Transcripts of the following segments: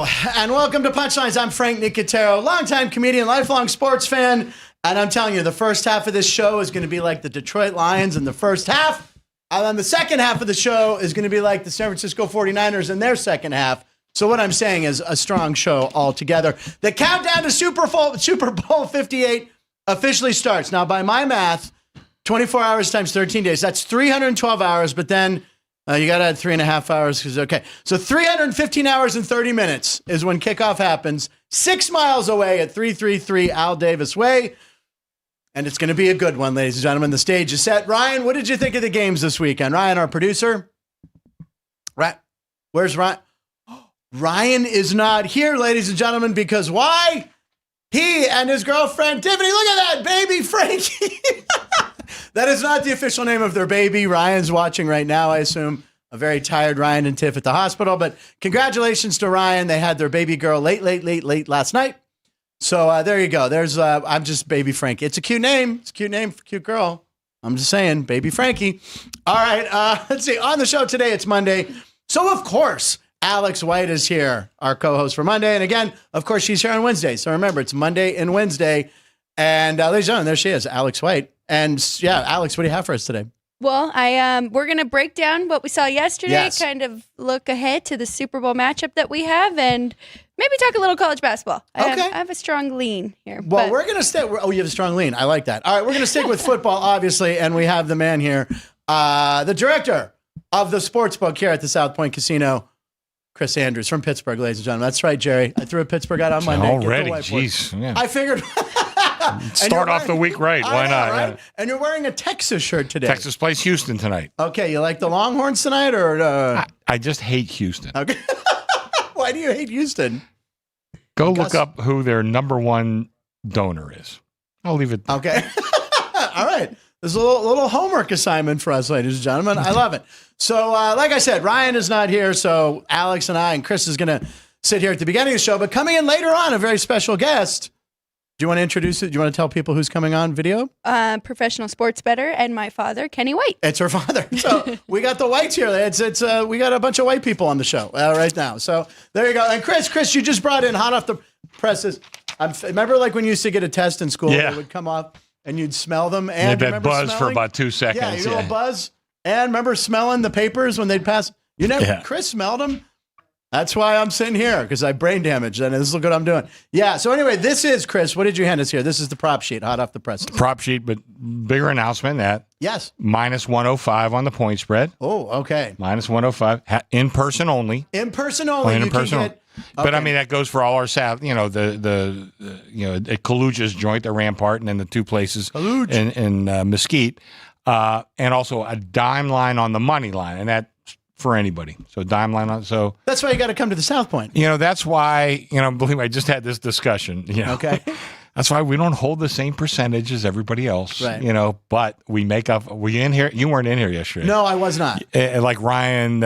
Hello, and welcome to Punchlines. I'm Frank Nicotero, longtime comedian, lifelong sports fan, and I'm telling you, the first half of this show is going to be like the Detroit Lions in the first half, and then the second half of the show is going to be like the San Francisco 49ers in their second half. So what I'm saying is a strong show altogether. The countdown to Super Bowl 58 officially starts. Now, by my math, 24 hours times 13 days, that's 312 hours, but then you got to add 3.5 hours. Okay. So 315 hours and 30 minutes is when kickoff happens, 6 miles away at 333 Al Davis Way. And it's going to be a good one, ladies and gentlemen. The stage is set. Ryan, what did you think of the games this weekend? Ryan, our producer. Right. Where's Ryan? Ryan is not here, ladies and gentlemen, because why? He and his girlfriend, Tiffany, look at that baby, Frankie. That is not the official name of their baby. Ryan's watching right now, I assume. A very tired Ryan and Tiff at the hospital. But congratulations to Ryan. They had their baby girl late last night. So there you go. There's I'm just baby Frankie. It's a cute name. It's a cute name for a cute girl. I'm just saying, baby Frankie. All right, let's see. On the show today, it's Monday. So, of course, Alex White is here, our co-host for Monday. And again, of course, she's here on Wednesday. So remember, it's Monday and Wednesday. And ladies and gentlemen, there she is, Alex White. And yeah, Alex, what do you have for us today? Well, we're going to break down what we saw yesterday, Yes. kind of look ahead to the Super Bowl matchup that we have, and maybe talk a little college basketball. I have a strong lean here. Well, we're going to stay. Oh, you have a strong lean. I like that. All right, we're going to stick with football, obviously, and we have the man here, the director of the sports book here at the South Point Casino, Chris Andrews from Pittsburgh, ladies and gentlemen. That's right, Jerry. I threw a Pittsburgh out on Monday. Already, jeez. Yeah. I figured. Start off the week right. Why not? Right? Yeah. And you're wearing a Texas shirt today. Texas plays Houston tonight. Okay, you like the Longhorns tonight, or? I just hate Houston. Okay. Why do you hate Houston? Go look up who their number one donor is. I'll leave it there. Okay. All right. There's a little homework assignment for us, ladies and gentlemen. I love it. So, like I said, Ryan is not here, so Alex and I and Chris is going to sit here at the beginning of the show. But coming in later on, a very special guest. Do you want to introduce it? Do you want to tell people who's coming on video? Professional sports bettor and my father, Kenny White. It's her father. So we got the Whites here. We got a bunch of white people on the show right now. So there you go. And Chris, you just brought in hot off the presses. Remember like when you used to get a test in school? Yeah. It would come up and you'd smell them. And that buzz for about 2 seconds. Yeah, you little buzz. And remember smelling the papers when they'd pass? You never, Yeah. Chris smelled them? That's why I'm sitting here, because I have brain damage, and this is what I'm doing. Yeah, so anyway, this is, Chris, what did you hand us here? This is the prop sheet, hot off the press. Prop sheet, but bigger announcement than that. Yes. Minus 105 on the point spread. Oh, okay. Minus 105. In person only. In person only. In You person can only. get, But I okay. mean, that goes for all our South, at Kaluja's joint, the Rampart, and then the two places in Mesquite. And also a dime line on the money line. And that, for anybody. So dime line on. So That's why you got to come to the South Point. That's why, believe me, I just had this discussion, Okay. That's why we don't hold the same percentage as everybody else, Right. But we make up. Were you in here? You weren't in here yesterday. No, I was not. Like Ryan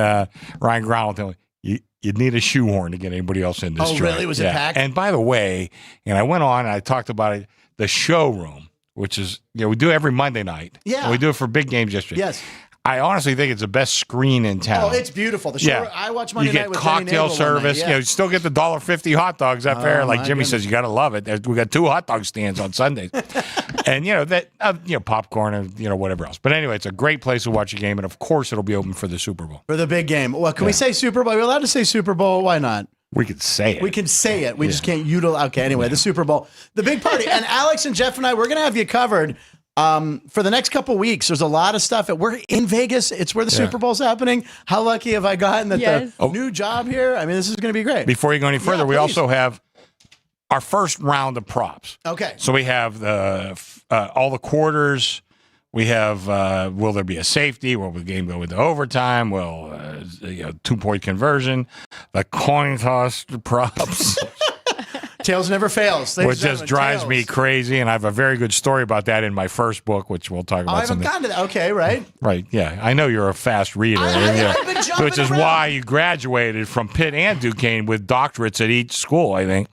Growl told me, you'd need a shoehorn to get anybody else in this Oh, joint. really? Was it packed? And by the way, I went on and I talked about it, the showroom, which is, we do every Monday night. Yeah. And we do it for big games yesterday. Yes. I honestly think it's the best screen in town. Oh, it's beautiful. The show, I watch Monday you night get with cocktail Danny Nagel service. one night, You still get the $1.50 hot dogs up there. Like my Jimmy goodness. says, you got to love it. We got 2 hot dog stands on Sundays, and popcorn and whatever else. But anyway, it's a great place to watch a game, and of course, it'll be open for the Super Bowl. For the big game. Well, can we say Super Bowl? Are we allowed to say Super Bowl? Why not? We could say it. We can say it. We just can't utilize. Okay, anyway, the Super Bowl, the big party. And Alex and Jeff and I, we're going to have you covered for the next couple weeks. There's a lot of stuff. We're in Vegas. It's where the Super Bowl's happening. How lucky have I gotten that the new job here? I mean, this is going to be great. Before you go any further, we please. also have our first round of props. Okay. So we have all the quarters. We have will there be a safety? Will the game go into overtime? Will 2-point conversion? The coin toss props. Tails never fails. Which just drives me crazy, and I have a very good story about that in my first book, which we'll talk about I haven't someday. gotten to that. Okay, right. Right, yeah. I know you're a fast reader. I've been jumping which is around. why you graduated from Pitt and Duquesne with doctorates at each school, I think.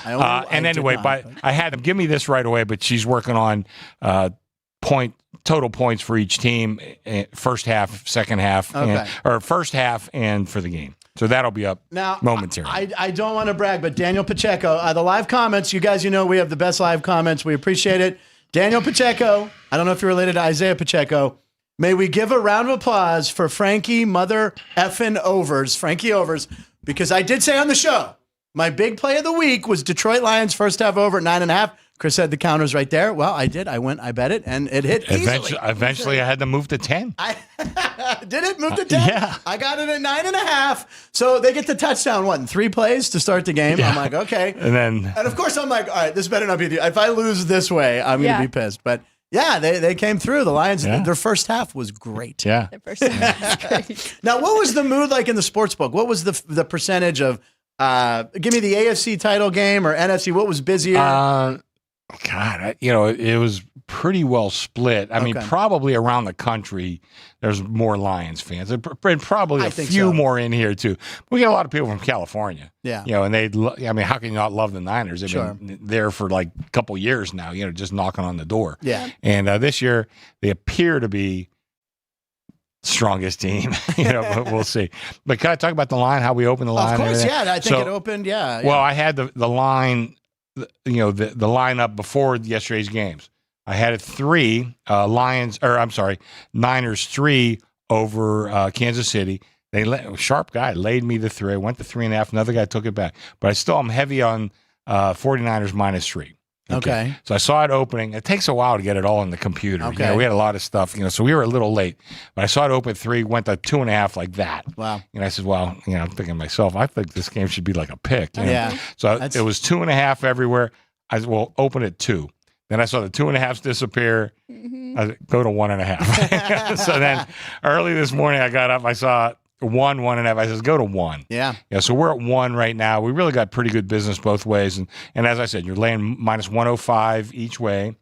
And anyway, I had them give me this right away, but she's working on total points for each team, first half, second half, or first half and for the game. So that'll be up now momentarily. I don't want to brag, but Daniel Pacheco, the live comments, you guys, we have the best live comments. We appreciate it. Daniel Pacheco, I don't know if you're related to Isaiah Pacheco. May we give a round of applause for Frankie Mother effing Overs, Frankie Overs, because I did say on the show, my big play of the week was Detroit Lions first half over at 9.5. Chris said the counter's right there. Well, I did. I went, I bet it, and it hit easily. Eventually, I had to move to 10. Did it move to 10? Yeah. I got it at 9.5. So they get the touchdown, in 3 plays to start the game? Yeah. I'm like, okay. And of course, I'm like, all right, this better not be if I lose this way, I'm going to be pissed. But yeah, they came through. The Lions, their first half was great. Yeah. Their first half was great. Now, what was the mood like in the sports book? What was the percentage of, give me the AFC title game or NFC? What was busier? God, it was pretty well split. I mean, probably around the country, there's more Lions fans, and probably a few more in here too. We get a lot of people from California. Yeah, and how can you not love the Niners? They've been there for like a couple years now. Just knocking on the door. Yeah, and this year they appear to be strongest team. But we'll see. But can I talk about the line? How we opened the line? Of course, yeah. I think it opened. Yeah. Well, I had the line. The lineup before yesterday's games. I had it 3 Niners 3 over Kansas City. Sharp guy laid me the 3. I went to 3.5. Another guy took it back, but I'm heavy on 49ers -3. Okay. So I saw it opening. It takes a while to get it all in the computer. Okay. We had a lot of stuff, so we were a little late. But I saw it open 3, went to 2.5 like that. Wow. And I said, well, I'm thinking to myself, I think this game should be like a pick. Yeah. So it was 2.5 everywhere. I said, well, open at 2. Then I saw the 2.5s disappear. Mm-hmm. I said, go to 1.5. So then early this morning, I got up. I saw 1.5. I said, go to 1. Yeah. So we're at 1 right now. We really got pretty good business both ways. And as I said, you're laying -105 each way.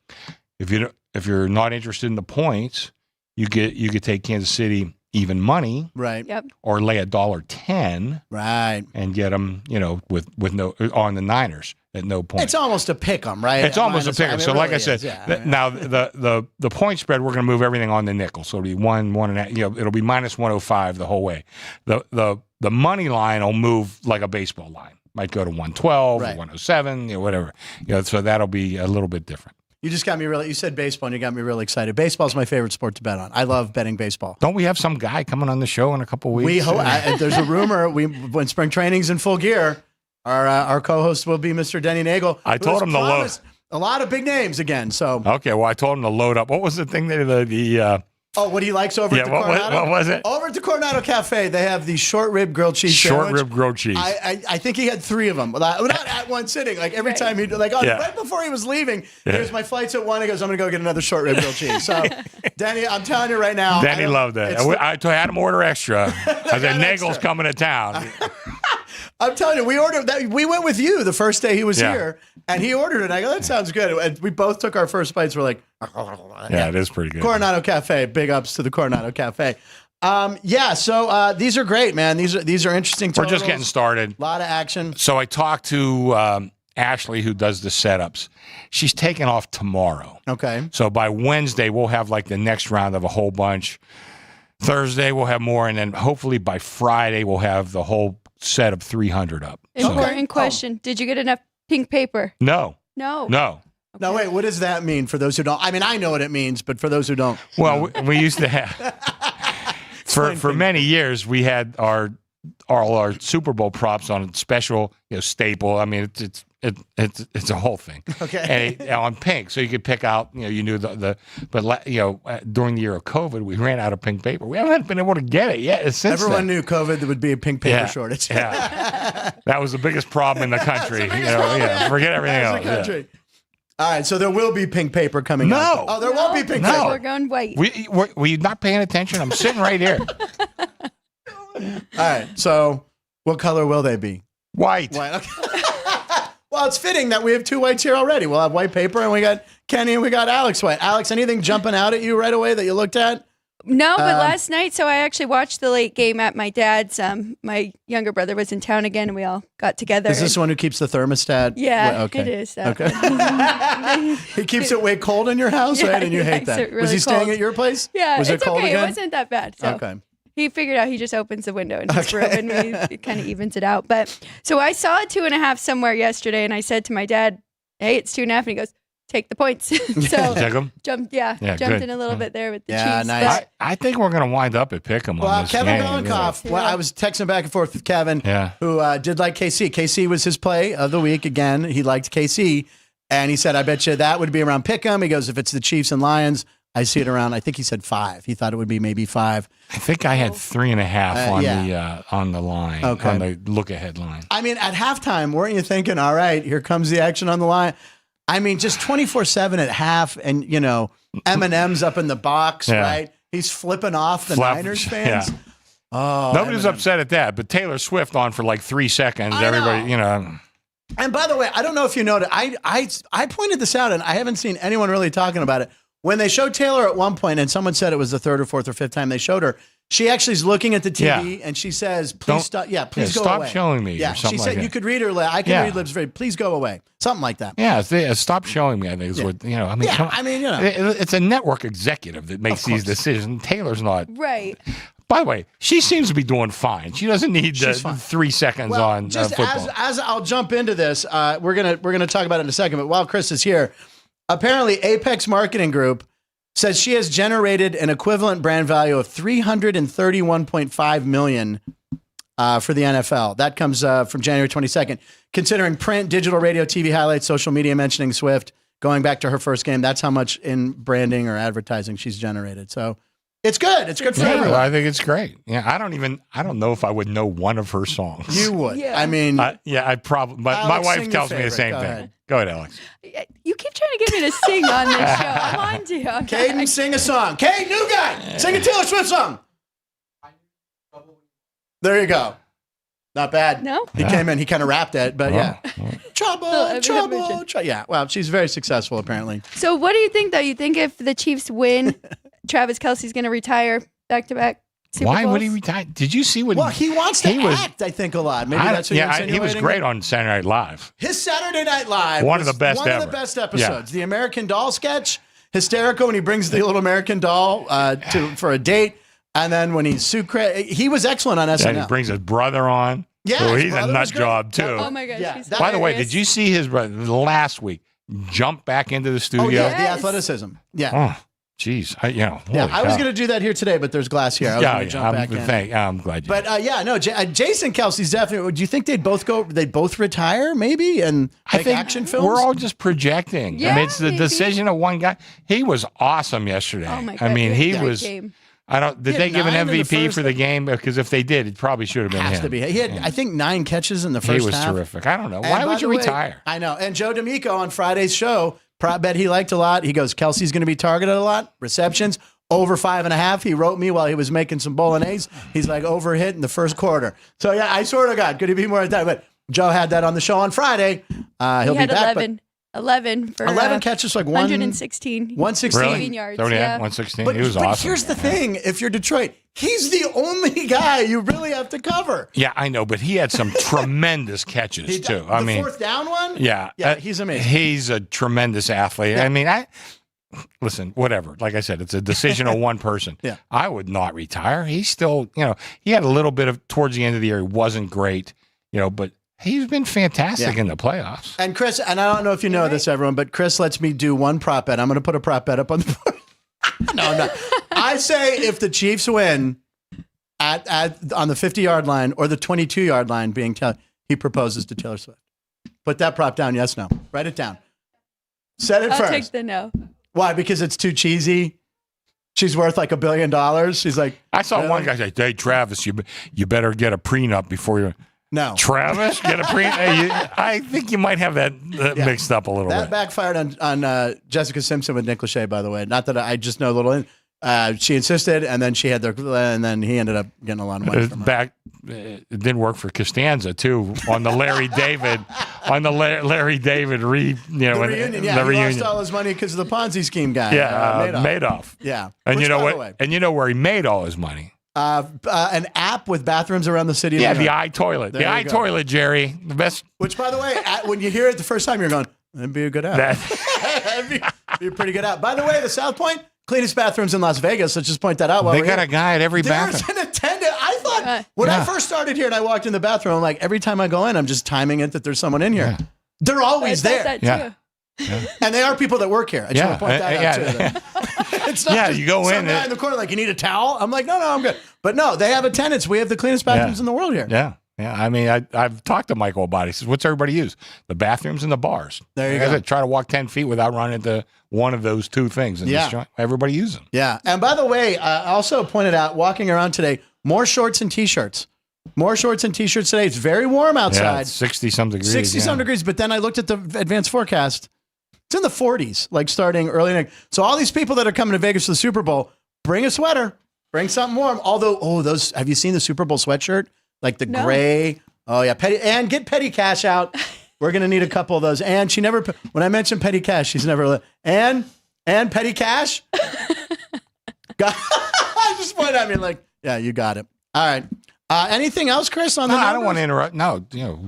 If you're not interested in the points, you could take Kansas City even money, right? Yep. Or lay $1.10, right, and get them, with no on the Niners at no point. It's almost a pick 'em, right? It's almost a pick 'em. So, like I said, now the point spread, we're going to move everything on the nickel. So it'll be 1.5. It'll be -105 the whole way. The money line will move like a baseball line. Might go to 112 or 107, whatever. So that'll be a little bit different. You just got me you said baseball and you got me really excited. Baseball's my favorite sport to bet on. I love betting baseball. Don't we have some guy coming on the show in a couple weeks? There's a rumor when spring training's in full gear, our co-host will be Mr. Denny Nagel. I told him to load a lot of big names again. So okay, well I told him to load up. What was the thing that what he likes over at the Coronado? What was it? Over at the Coronado Cafe, they have the short rib grilled cheese sandwich. Short rib grilled cheese. I think he had 3 of them. Not at one sitting. Like every time right before he was leaving, here's my flight's at 1. He goes, I'm going to go get another short rib grilled cheese. So, Denny, I'm telling you right now. Denny loved that. I had him order extra. I said, Nagel's coming to town. I'm telling you, we ordered that. We went with you the first day he was here, and he ordered it. I go, that sounds good. And we both took our first bites. We're like, yeah, it is pretty good. Coronado Cafe. Big ups to the Coronado Cafe. So these are great, man. These are interesting totals. We're just getting started. A lot of action. So I talked to Ashley, who does the setups. She's taking off tomorrow. Okay. So by Wednesday, we'll have like the next round of a whole bunch. Thursday, we'll have more. And then hopefully by Friday, we'll have the whole set of 300 up. Important question. Did you get enough pink paper? No. Okay. Now, wait, what does that mean for those who don't? I mean, I know what it means, but for those who don't. Well, we used to have, for many years, we had all our Super Bowl props on special, staple. I mean, it's a whole thing. Okay. And on pink, so you could pick out, you knew but during the year of COVID, we ran out of pink paper. We haven't been able to get it yet. Everyone knew COVID there would be a pink paper shortage. Yeah. That was the biggest problem in the country. Forget everything else. Yeah. All right, so there will be pink paper coming up. Oh, there won't be pink paper. We're going white. Were you not paying attention? I'm sitting right here. All right, so what color will they be? White. Okay. Well, it's fitting that we have 2 whites here already. We'll have white paper, and we got Kenny, and we got Alex white. Alex, anything jumping out at you right away that you looked at? No, but last night, so I actually watched the late game at my dad's. My younger brother was in town again, and we all got together. Is this the one who keeps the thermostat? Yeah, okay. it is. Okay. He keeps it way cold in your house, right? And you hate that. Really was he cold. staying at your place? Yeah, was it cold okay. again? It wasn't that bad. So. Okay. He figured out he just opens the window in his room and it kind of evens it out. But so I saw a 2.5 somewhere yesterday, and I said to my dad, "Hey, it's 2.5," and he goes, "Take the points." So jumped in a little bit there with the Chiefs. Nice. I think we're going to wind up at Pick'em on this Kevin game. Belenkoff. Well, I was texting back and forth with Kevin, who did like KC. KC was his play of the week. Again, he liked KC, and he said, "I bet you that would be around Pick'em." He goes, "If it's the Chiefs and Lions, I see it around." I think he said 5. He thought it would be maybe 5. I think I had 3.5 on the line, on the look ahead line. I mean, at halftime, weren't you thinking, "All right, here comes the action on the line"? I mean, just 24/7 at half, and Eminem's up in the box, right? He's flipping off the Niners fans. Yeah. Oh, nobody's upset at that, but Taylor Swift on for like 3 seconds. Everybody, And by the way, I don't know if you noticed, I pointed this out, and I haven't seen anyone really talking about it. When they showed Taylor at one point, and someone said it was the 3rd or 4th or 5th time they showed her, she actually is looking at the TV and she says, "Please stop. Yeah, please go away. Stop showing me." Yeah, or something she said like you could read her lips. I can read lips. Please go away. Something like that. Yeah, stop showing me. I think is what I mean. It's a network executive that makes these decisions. Taylor's not right. By the way, she seems to be doing fine. She doesn't need 3 seconds on football. As I'll jump into this, we're gonna talk about it in a second. But while Chris is here, apparently Apex Marketing Group says she has generated an equivalent brand value of $331.5 million for the NFL. That comes from January 22nd. Considering print, digital, radio, TV highlights, social media mentioning Swift, going back to her first game, that's how much in branding or advertising she's generated. So it's good. It's good for everyone. I think it's great. Yeah, I don't know if I would know one of her songs. You would. Yeah. I mean, I probably. But my wife tells me the same thing. Go ahead, Alex. You keep trying to get me to sing on this show. I'm on to you. Caden, sing a song. Caden, new guy, sing a Taylor Swift song. There you go. Not bad. No? He came in, he kind of rapped it, but trouble. Yeah, well, she's very successful, apparently. So what do you think, though? You think if the Chiefs win, Travis Kelce's going to retire back-to-back Super Why Bowls? would he retire? Did you see what? Well, he wants to act, I think, a lot. Maybe that's what you're insinuating. He was great on Saturday Night Live. His Saturday Night Live one of the best episodes. Yeah. The American Doll sketch, hysterical when he brings the little American doll for a date. And then when he's he was excellent on SNL. Yeah, he brings his brother on. Yeah, so he's a nut job, too. Oh, my gosh. Yeah. By the way, did you see his brother last week jump back into the studio? Oh, yeah, the athleticism. Yeah. Oh. Jeez, I was going to do that here today, but there's glass here. I was going to jump back in. I'm glad you. But Jason Kelce's definitely. Do you think they'd both retire maybe and make action films? We're all just projecting. Yeah, I mean, it's the decision of one guy. He was awesome yesterday. Oh my God, I mean, he was. Game. I don't. Did they give an MVP for the game? Because if they did, it probably should have been him. Has to be. He had, I think, 9 catches in the first half. He was terrific. I don't know. Why would you retire? I know. And Joe D'Amico on Friday's show, prop bet he liked a lot. He goes, Kelsey's going to be targeted a lot. Receptions over 5.5. He wrote me while he was making some bolognese. He's like overhit in the first quarter. So yeah, I swear to God, could he be more at that? But Joe had that on the show on Friday. He'll be back. 11 for 11 catches, like 116. 116 really? yards. So yeah. 116. But, he was awesome. Here's the thing: if you're Detroit, he's the only guy you really have to cover. Yeah, I know, but he had some tremendous catches too. I mean, the 4th down one. Yeah, he's amazing. He's a tremendous athlete. Yeah. I mean, listen, whatever. Like I said, it's a decision of one person. Yeah, I would not retire. He's still, he had a little bit of towards the end of the year. He wasn't great, but. He's been fantastic in the playoffs. And Chris, and I don't know if you know this, everyone, but Chris lets me do one prop bet. I'm going to put a prop bet up on the board. No, I'm not. I say if the Chiefs win on the 50-yard line or the 22-yard line, he proposes to Taylor Swift. Put that prop down. Yes, no. Write it down. Said it first. I'll take the no. Why? Because it's too cheesy. She's worth like $1 billion. She's like, I saw one guy say, "Hey, Travis, you better get a prenup before you." No. Travis, get a I think you might have that mixed up a little bit. That backfired on Jessica Simpson with Nick Lachey, by the way. Not that I just know a little. She insisted, and then she had and then he ended up getting a lot of money from her. It didn't work for Costanza too on the Larry David reunion. The reunion. He lost all his money because of the Ponzi scheme guy. Madoff. Yeah, and you know what? And you know where he made all his money. An app with bathrooms around the city. Yeah, the iToilet. The iToilet, Jerry. The best. Which, by the way, when you hear it the first time, you're going, that'd be a good app. That'd be a pretty good app. By the way, the South Point, cleanest bathrooms in Las Vegas. Let's just point that out. They got a guy at every bathroom. There's an not. When I first started here and I walked in the bathroom, I'm like, every time I go in, I'm just timing it that there's someone in here. Yeah. They're always there. That Yeah. And they are people that work here. I just want to point that out too. It's not just you go some guy in the corner like, you need a towel? I'm like, no, I'm good. But no, they have attendants. We have the cleanest bathrooms in the world here. Yeah. Yeah. I mean, I've talked to Michael about it. He says, what's everybody use? The bathrooms and the bars. There you go. I try to walk 10 feet without running into one of those two things. In this joint. Everybody uses them. Yeah. And by the way, I also pointed out, walking around today, more shorts and T-shirts. More shorts and T-shirts today. It's very warm outside. 60-some degrees. 60-some degrees. But then I looked at the advanced forecast. It's in the 40s, like starting early next. So all these people that are coming to Vegas for the Super Bowl, bring a sweater, bring something warm. Although, those, have you seen the Super Bowl sweatshirt? Like the gray. Oh yeah, get petty cash out. We're gonna need a couple of those. And she never, when I mentioned petty cash, she's never. And petty cash. I just pointed at me like, yeah, you got it. All right. Anything else, Chris? On the I don't want to interrupt. No,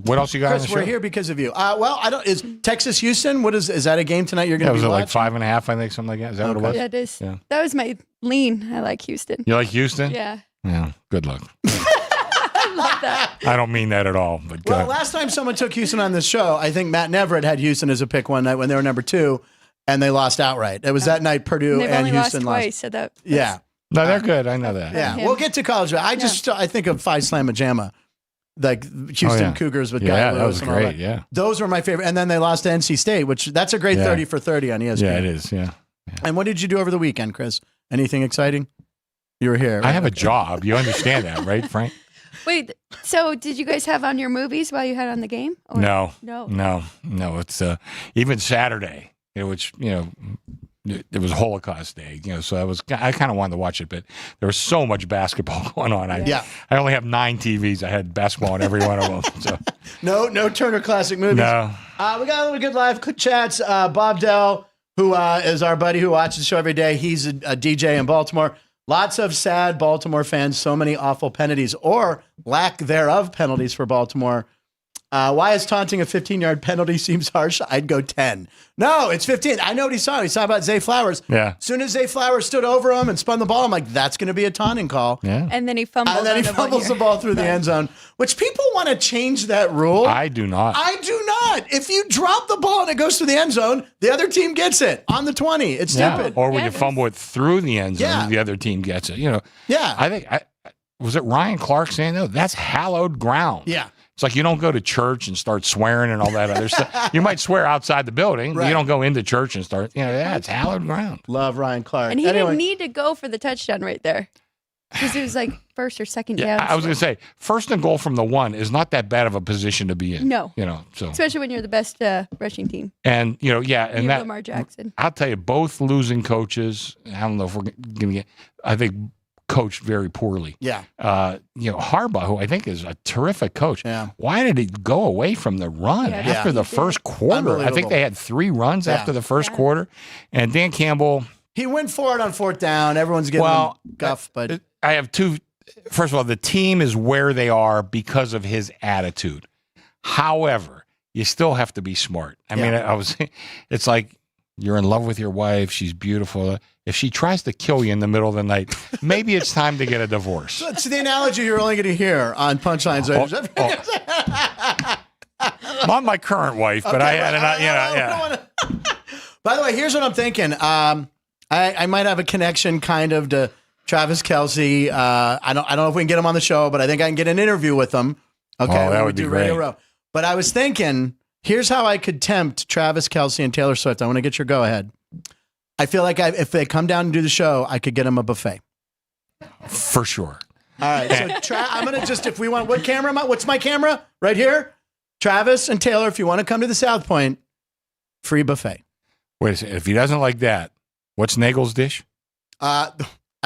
what else you got? Chris, on the we're show? here because of you. Well, I don't. Is Texas Houston? What is that a game tonight? You're going to be like watching? 5.5, I think, something like that. Is that what it was? Yeah, it is. Yeah. That was my lean. I like Houston. You like Houston? Yeah. Yeah. Good luck. I love that. I don't mean that at all. But Well, last time someone took Houston on this show, I think Matt Neverett had Houston as a pick one night when they were number 2, and they lost outright. It was that night Purdue They've and only Houston lost twice. So that's Yeah. No, they're good. I know that. Yeah, him. we'll get to college. I think of Phi Slamma Jamma, like Houston Cougars with Guy Yeah, Lewis that was and all great. that. Yeah. Those were my favorite. And then they lost to NC State, which that's a great 30 for 30 on ESPN. Yeah, it is. Yeah. And what did you do over the weekend, Chris? Anything exciting? You were here. Right? I have a job. You understand that, right, Frank? Wait, so did you guys have on your movies while you had on the game? Or? No. No. It's even Saturday, which, it was Holocaust Day, so I kind of wanted to watch it, but there was so much basketball going on. I only have 9 TVs. I had basketball on every one of them. So No Turner Classic movies. no. We got a little good live chats. Bob Dell, who is our buddy who watches the show every day. He's a DJ in Baltimore. Lots of sad Baltimore fans. So many awful penalties or lack thereof penalties for Baltimore. Why is taunting a 15-yard penalty seems harsh? I'd go 10. No, it's 15. I know what he saw. He saw about Zay Flowers. Yeah. As soon as Zay Flowers stood over him and spun the ball, I'm like, that's going to be a taunting call. Yeah. And then he fumbles. And then he fumbles the ball through the end zone, which people want to change that rule. I do not. I do not. If you drop the ball and it goes through the end zone, the other team gets it on the 20. It's stupid. Or when you fumble it through the end zone, the other team gets it. Yeah. I think, was it Ryan Clark saying, no, that's hallowed ground. Yeah. It's like you don't go to church and start swearing and all that other stuff. You might swear outside the building, but you don't go into church and start, it's hallowed ground. Love Ryan Clark. And he didn't need to go for the touchdown right there. Because it was like first or second down. I was going to say, first and goal from the 1 is not that bad of a position to be in. No. So especially when you're the best rushing team. and and that Lamar Jackson. I'll tell you, both losing coaches. I don't know if we're going to get. I think coached very poorly. Yeah. Harbaugh, who I think is a terrific coach. Yeah. Why did he go away from the run after the first quarter? I think they had 3 runs after the first quarter, and Dan Campbell. He went for it on 4th down. Everyone's getting him guff, but I have 2. First of all, the team is where they are because of his attitude. However, you still have to be smart. I mean, it's like you're in love with your wife. She's beautiful. If she tries to kill you in the middle of the night, maybe it's time to get a divorce. That's the analogy you're only going to hear on Punchlines. Not my current wife, but I had By the way, here's what I'm thinking. I might have a connection kind of to Travis Kelce. I don't know if we can get him on the show, but I think I can get an interview with him. Okay, that would be great. Radio Row. But I was thinking, here's how I could tempt Travis Kelce and Taylor Swift. I want to get your go ahead. I feel like if they come down and do the show, I could get them a buffet. For sure. All right, so I'm going to just, if we want, what camera am I? What's my camera? Right here? Travis and Taylor, if you want to come to the South Point, free buffet. Wait a second. If he doesn't like that, what's Nagel's dish? At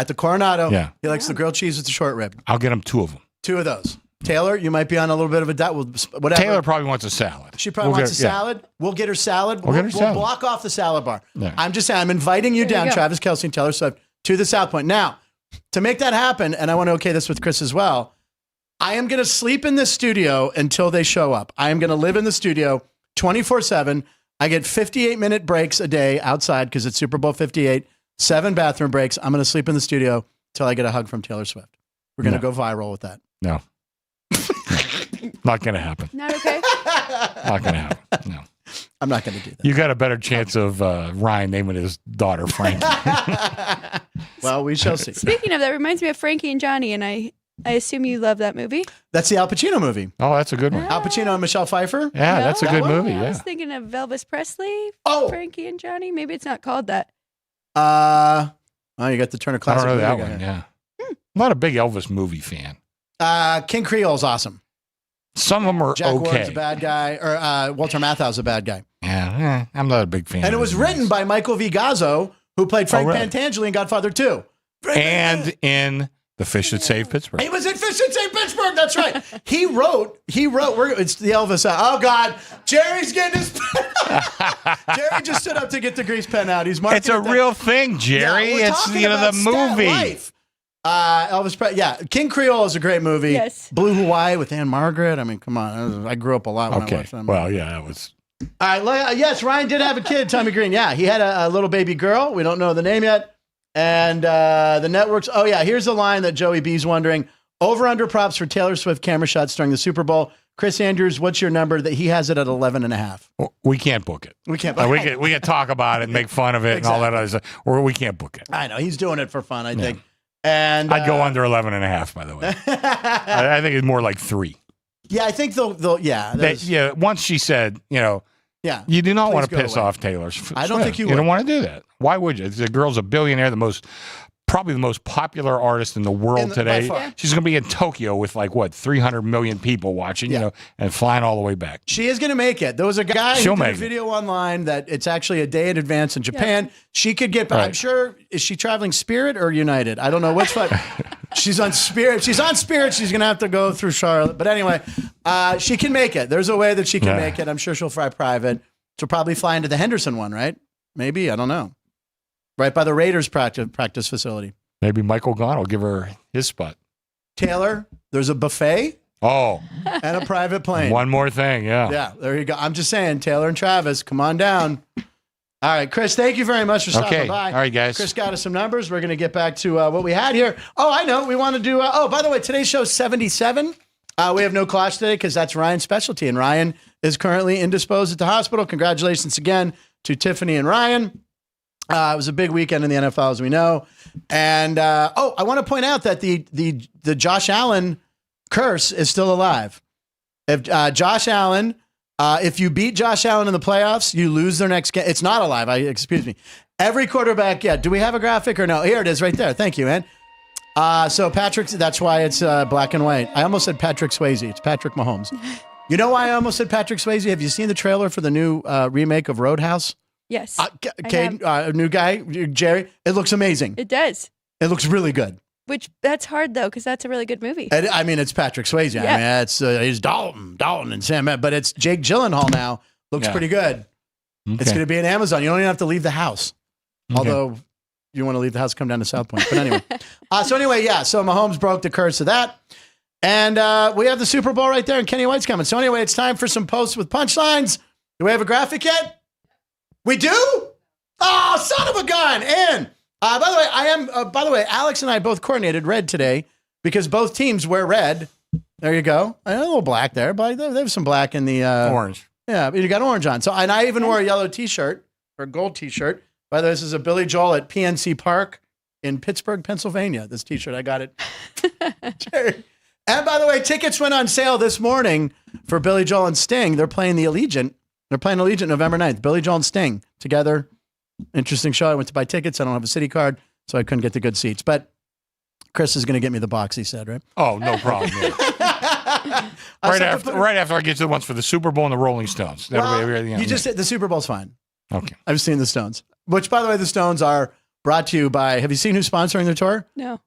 the Coronado, Yeah. he likes the grilled cheese with the short rib. I'll get him 2 of them. 2 of those. Taylor, you might be on a little bit of a diet. Whatever. Taylor probably wants a salad. She probably wants a salad. We'll get her salad. We'll get her salad. block off the salad bar. Yeah. I'm just saying, I'm inviting you down, Travis Kelce and Taylor Swift, to the South Point. Now, to make that happen, and I want to okay this with Chris as well, I am going to sleep in this studio until they show up. I am going to live in the studio 24/7. I get 58-minute breaks a day outside because it's Super Bowl 58, 7 bathroom breaks. I'm going to sleep in the studio till I get a hug from Taylor Swift. We're going to go viral with that. No. Not going to happen. Not okay. Not going to happen. No. I'm not going to do that. You got a better chance of Ryan naming his daughter Frankie. Well, we shall see. Speaking of that, reminds me of Frankie and Johnny, and I assume you love that movie. That's the Al Pacino movie. Oh, that's a good one. Al Pacino and Michelle Pfeiffer? Yeah, that's a good movie. I Yeah. was thinking of Elvis Presley, Oh. Frankie and Johnny. Maybe it's not called that. Oh, you got the Turner I Classic. don't know that movie one. guy. Yeah. I'm not a big Elvis movie fan. King Creole's awesome. Some of them are Jack Ward's a okay. bad guy, or Walter Matthau's a bad guy. Yeah, I'm not a big fan. And it of was his written movies. by Michael V. Gazzo, who played Frank really? Pantangeli in Godfather 2. And in The Fish That Saved Pittsburgh. He was in Fish and St. Pittsburgh. That's right. He wrote. It's the Elvis. Oh God, Jerry's getting his pen. Jerry just stood up to get the grease pen out. He's marking. It's a real thing, Jerry. Yeah, we're It's talking the about Stat movie. Life. Elvis Presley. Yeah, King Creole is a great movie. Yes. Blue Hawaii with Anne Margaret. I mean, come on. I grew up a lot when I Okay. watched that movie. Well, yeah, that was. All right. Yes, Ryan did have a kid, Tommy Green. Yeah, he had a little baby girl. We don't know the name yet. And the networks. Oh, yeah. Here's the line that Joey B's wondering. Over under props for Taylor Swift camera shots during the Super Bowl. Chris Andrews, what's your number? That he has it at 11.5. We can't book it. We can't. We can talk about it and make fun of it and all that other stuff, or we can't book it. I know he's doing it for fun. I think. And I'd go under 11.5, by the way. I think it's more like 3. Yeah, I think they'll yeah. Once she said, yeah. you do not Please want to go piss away. off Taylor. I don't think you You would. don't want to do that. Why would you? The girl's a billionaire, probably the most popular artist in the world by today. far. She's going to be in Tokyo with 300 million people watching, and flying all the way back. She is going to make it. There was a guy She'll who did a make it. video online that it's actually a day in advance in Japan. She could get, but I'm Right. sure, is she traveling Spirit or United? I don't know which one. She's on Spirit. She's on Spirit. She's going to have to go through Charlotte. But anyway, she can make it. There's a way that she can make it. I'm sure she'll fly private. She'll probably fly into the Henderson one, right? Maybe. I don't know. Right by the Raiders practice facility. Maybe Michael Gahn will give her his spot. Taylor, there's a buffet Oh, and a private plane. one more thing. Yeah. Yeah, there you go. I'm just saying, Taylor and Travis, come on down. All right, Chris, thank you very much for stopping Okay. by. All right, guys. Chris got us some numbers. We're going to get back to what we had here. Oh, I know. We want to do, by the way, today's show's 77. We have no clash today because that's Ryan's specialty, and Ryan is currently indisposed at the hospital. Congratulations again to Tiffany and Ryan. It was a big weekend in the NFL, as we know. And, I want to point out that the Josh Allen curse is still alive. If Josh Allen, if you beat Josh Allen in the playoffs, you lose their next game. It's not alive. Excuse me. Every quarterback. Yeah. Do we have a graphic or no? Here it is right there. Thank you, man. So Patrick, that's why it's black and white. I almost said Patrick Swayze. It's Patrick Mahomes. You know why I almost said Patrick Swayze? Have you seen the trailer for the new remake of Roadhouse? Yes. New guy, Jerry. It looks amazing. It does. It looks really good. Which, that's hard, though, because that's a really good movie. And, I mean, it's Patrick Swayze. Yeah. I mean, it's he's Dalton and Sam, but it's Jake Gyllenhaal now. Looks pretty good. Okay. It's going to be on Amazon. You don't even have to leave the house. Okay. Although you want to leave the house, come down to South Point. But anyway. So Mahomes broke the curse of that. And we have the Super Bowl right there, and Kenny White's coming. So anyway, it's time for some posts with punchlines. Do we have a graphic yet? We do? Oh, son of a gun. And by the way, Alex and I both coordinated red today because both teams wear red. There you go. A little black there, but there's some black in the Orange. Yeah, but you got orange on. So, and I even wore a yellow t-shirt or gold t-shirt. By the way, this is a Billy Joel at PNC Park in Pittsburgh, Pennsylvania. This t-shirt, I got it. Jerry. And by the way, tickets went on sale this morning for Billy Joel and Sting. They're playing the Allegiant. They're playing Allegiant November 9th. Billy Joel and Sting together. Interesting show. I went to buy tickets. I don't have a city card, so I couldn't get the good seats. But Chris is going to get me the box, he said, right? Oh, no problem. Yeah. right after I get to the ones for the Super Bowl and the Rolling Stones. You just said the Super Bowl's fine. Okay. I've seen the Stones. Which, by the way, the Stones are brought to you by, have you seen who's sponsoring their tour? No.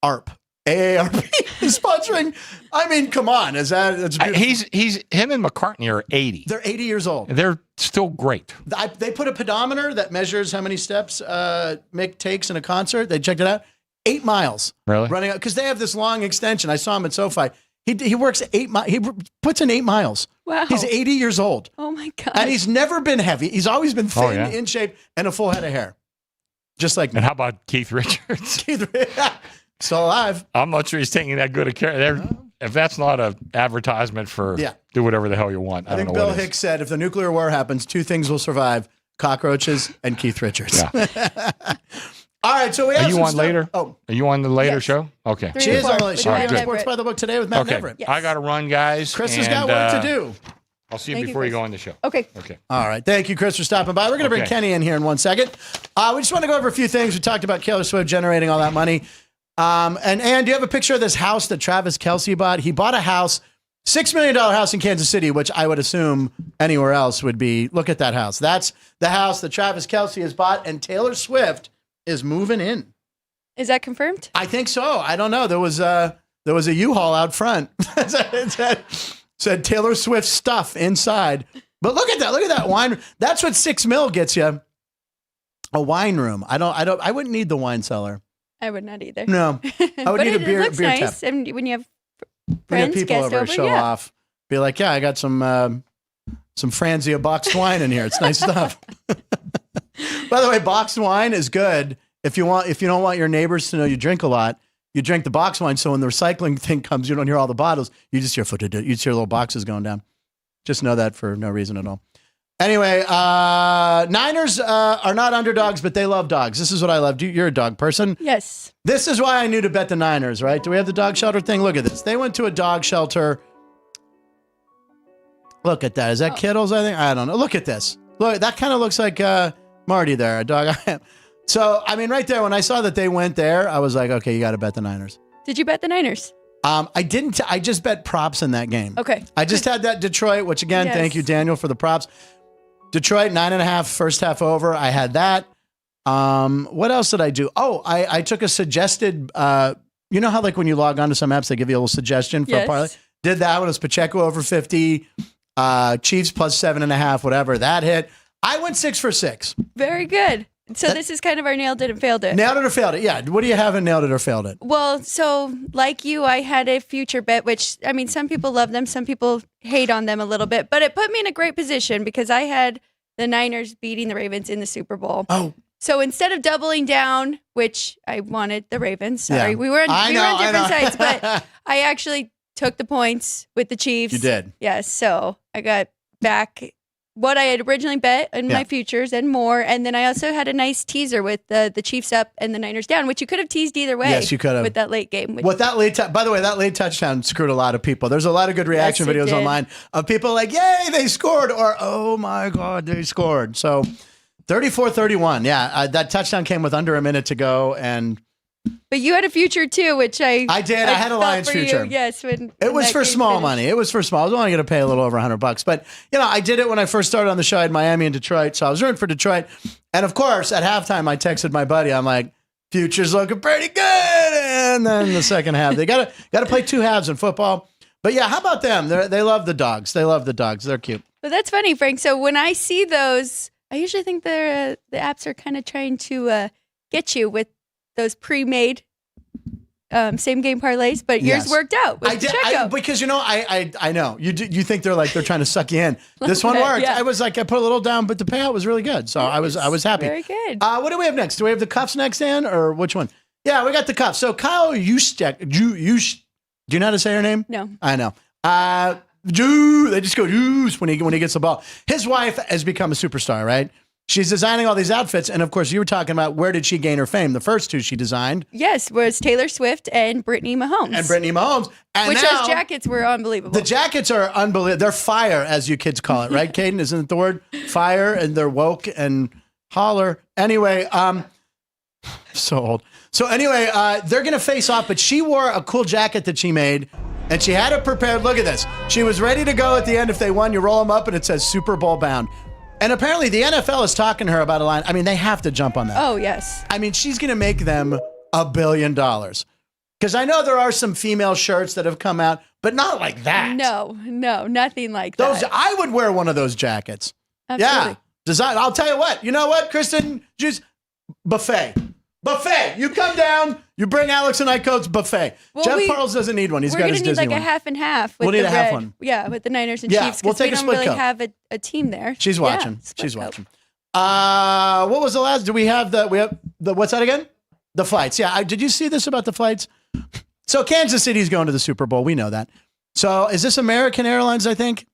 AARP. AARP is sponsoring. I mean, come on. That's him and McCartney are 80. They're 80 years old. They're still great. They put a pedometer that measures how many steps Mick takes in a concert. They checked it out. 8 miles. Really? Running out. Because they have this long extension. I saw him at SoFi. He works 8 miles. He puts in 8 miles. Wow. He's 80 years old. Oh, my God. And he's never been heavy. He's always been thin, yeah. in shape, and a full head of hair. Just like me. And how about Keith Richards? Still alive. I'm not sure he's taking that good of care. if that's not an advertisement for do whatever the hell you want, I don't know Bill what it is. Hicks said, if the nuclear war happens, 2 things will survive: cockroaches and Keith Richards. Yeah. All right, so we have Are you some on stuff. later? Oh, Are you on the later Yes. show? Okay. Three she to is four on the with show. Matt Sports Everett. by the book today with Matt Okay. Everett. Yes. I got to run, guys. Chris has and, got work to do. I'll see you Thank you, before you Chris. go on the show. Okay. Okay. All right. Thank you, Chris, for stopping by. We're going to bring Okay. Kenny in here in 1 second. We just want to go over a few things. We talked about Taylor Swift generating all that money. And Ann, do you have a picture of this house that Travis Kelce bought? He bought a house, $6 million house in Kansas City, which I would assume anywhere else would be. Look at that house. That's the house that Travis Kelce has bought, and Taylor Swift is moving in. Is that confirmed? I think so. I don't know. There was a U-Haul out front. It said Taylor Swift stuff inside. But look at that. Look at that wine. That's what $6 million gets you. A wine room. I wouldn't need the wine cellar. I would not either. No. I would But need a beer it looks beer nice. tap. And when you have We get friends, people guests over, show yeah. off. Be like, yeah, I got some Franzia boxed wine in here. It's nice stuff. By the way, boxed wine is good if you don't want your neighbors to know you drink a lot. You drink the boxed wine, so when the recycling thing comes, you don't hear all the bottles. You just hear little boxes going down. Just know that for no reason at all. Anyway, Niners are not underdogs, but they love dogs. This is what I love. You're a dog person. Yes. This is why I knew to bet the Niners, right? Do we have the dog shelter thing? Look at this. They went to a dog shelter. Look at that. Is that Kittles, I think? I don't know. Look at this. Look, that kind of looks like Marty there, a dog. So, I mean, right there, when I saw that they went there, I was like, okay, you got to bet the Niners. Did you bet the Niners? I didn't. I just bet props in that game. Okay. I just had that Detroit, which again, Yes. thank you, Daniel, for the props. Detroit, 9.5, first half over. I had that. What else did I do? Oh, I took a suggested, you know how like when you log on to some apps, they give you a little suggestion for a parlay? Did that one. It was Pacheco over 50, Chiefs plus 7.5, whatever. That hit. I went 6 for 6. Very good. So this is kind of our nailed it and failed it. Nailed it or failed it? Yeah. What do you have in nailed it or failed it? Well, so like you, I had a future bet, which, I mean, some people love them, some people hate on them a little bit, but it put me in a great position because I had the Niners beating the Ravens in the Super Bowl. Oh. So instead of doubling down, which I wanted the Ravens, sorry, Yeah. we were on different sides, but I actually took the points with the Chiefs. You did. Yes. So I got back what I had originally bet in my futures and more. And then I also had a nice teaser with the Chiefs up and the Niners down, which you could have teased either way. Yes, you could have. With that late game. By the way, that late touchdown screwed a lot of people. There's a lot of good reaction Yes, it videos did. online of people like, yay, they scored, or oh my God, they scored. So 34-31. Yeah, that touchdown came with under a minute to go. But you had a future too, which I did. I had a felt Lions for you. future. Yes. When It was that for game small finished. money. It was for small. I was only going to pay a little over $100. But, I did it when I first started on the show. I had Miami and Detroit. So I was rooting for Detroit. And of course, at halftime, I texted my buddy. I'm like, future's looking pretty good. And then the second half, they got to play 2 halves in football. But yeah, how about them? They love the dogs. They love the dogs. They're cute. But that's funny, Frank. So when I see those, I usually think the apps are kind of trying to get you with those pre-made same game parlays, but yours Yes. worked out. With Pacheco. Because I know you think they're trying to suck you in. This one worked. Yeah. I was like, I put a little down, but the payout was really good. So I was happy. Very good. What do we have next? Do we have the cuffs next, Ann, or which one? Yeah, we got the cuffs. So Kyle Juszczyk, do you know how to say her name? No. I know. They just go Juice when he gets the ball. His wife has become a superstar, right? She's designing all these outfits, and of course, you were talking about where did she gain her fame? The first 2 she designed. Yes, was Taylor Swift and Brittany Mahomes. And which now, those jackets were unbelievable. the jackets are unbelievable. They're fire, as you kids call it, right, Caden? Isn't it the word? Fire, and they're woke and holler. Anyway, so old. So anyway, they're going to face off, but she wore a cool jacket that she made, and she had it prepared. Look at this. She was ready to go at the end if they won. You roll them up, and it says Super Bowl bound. And apparently the NFL is talking to her about a line. I mean, they have to jump on that. Oh, yes. I mean, she's going to make them $1 billion. Because I know there are some female shirts that have come out, but not like that. No, nothing like Those that. I would wear one of those jackets. Absolutely. Yeah. Design. I'll tell you what. You know what, Kristen? Just buffet. You come down, you bring Alex and I coats buffet. Well, Jeff Parles doesn't need one. He's got his We're going to Disney need like one. a half and half. With We'll need the a half red. one. Yeah, with the Niners and Yeah, Chiefs. we'll Because take we a don't split really coat. have a team there. She's watching. Yeah, She's split watching. coat. What was the last? Do we have the what's that again? The flights. Yeah. Did you see this about the flights? So Kansas City's going to the Super Bowl. We know that. So is this American Airlines, I think? It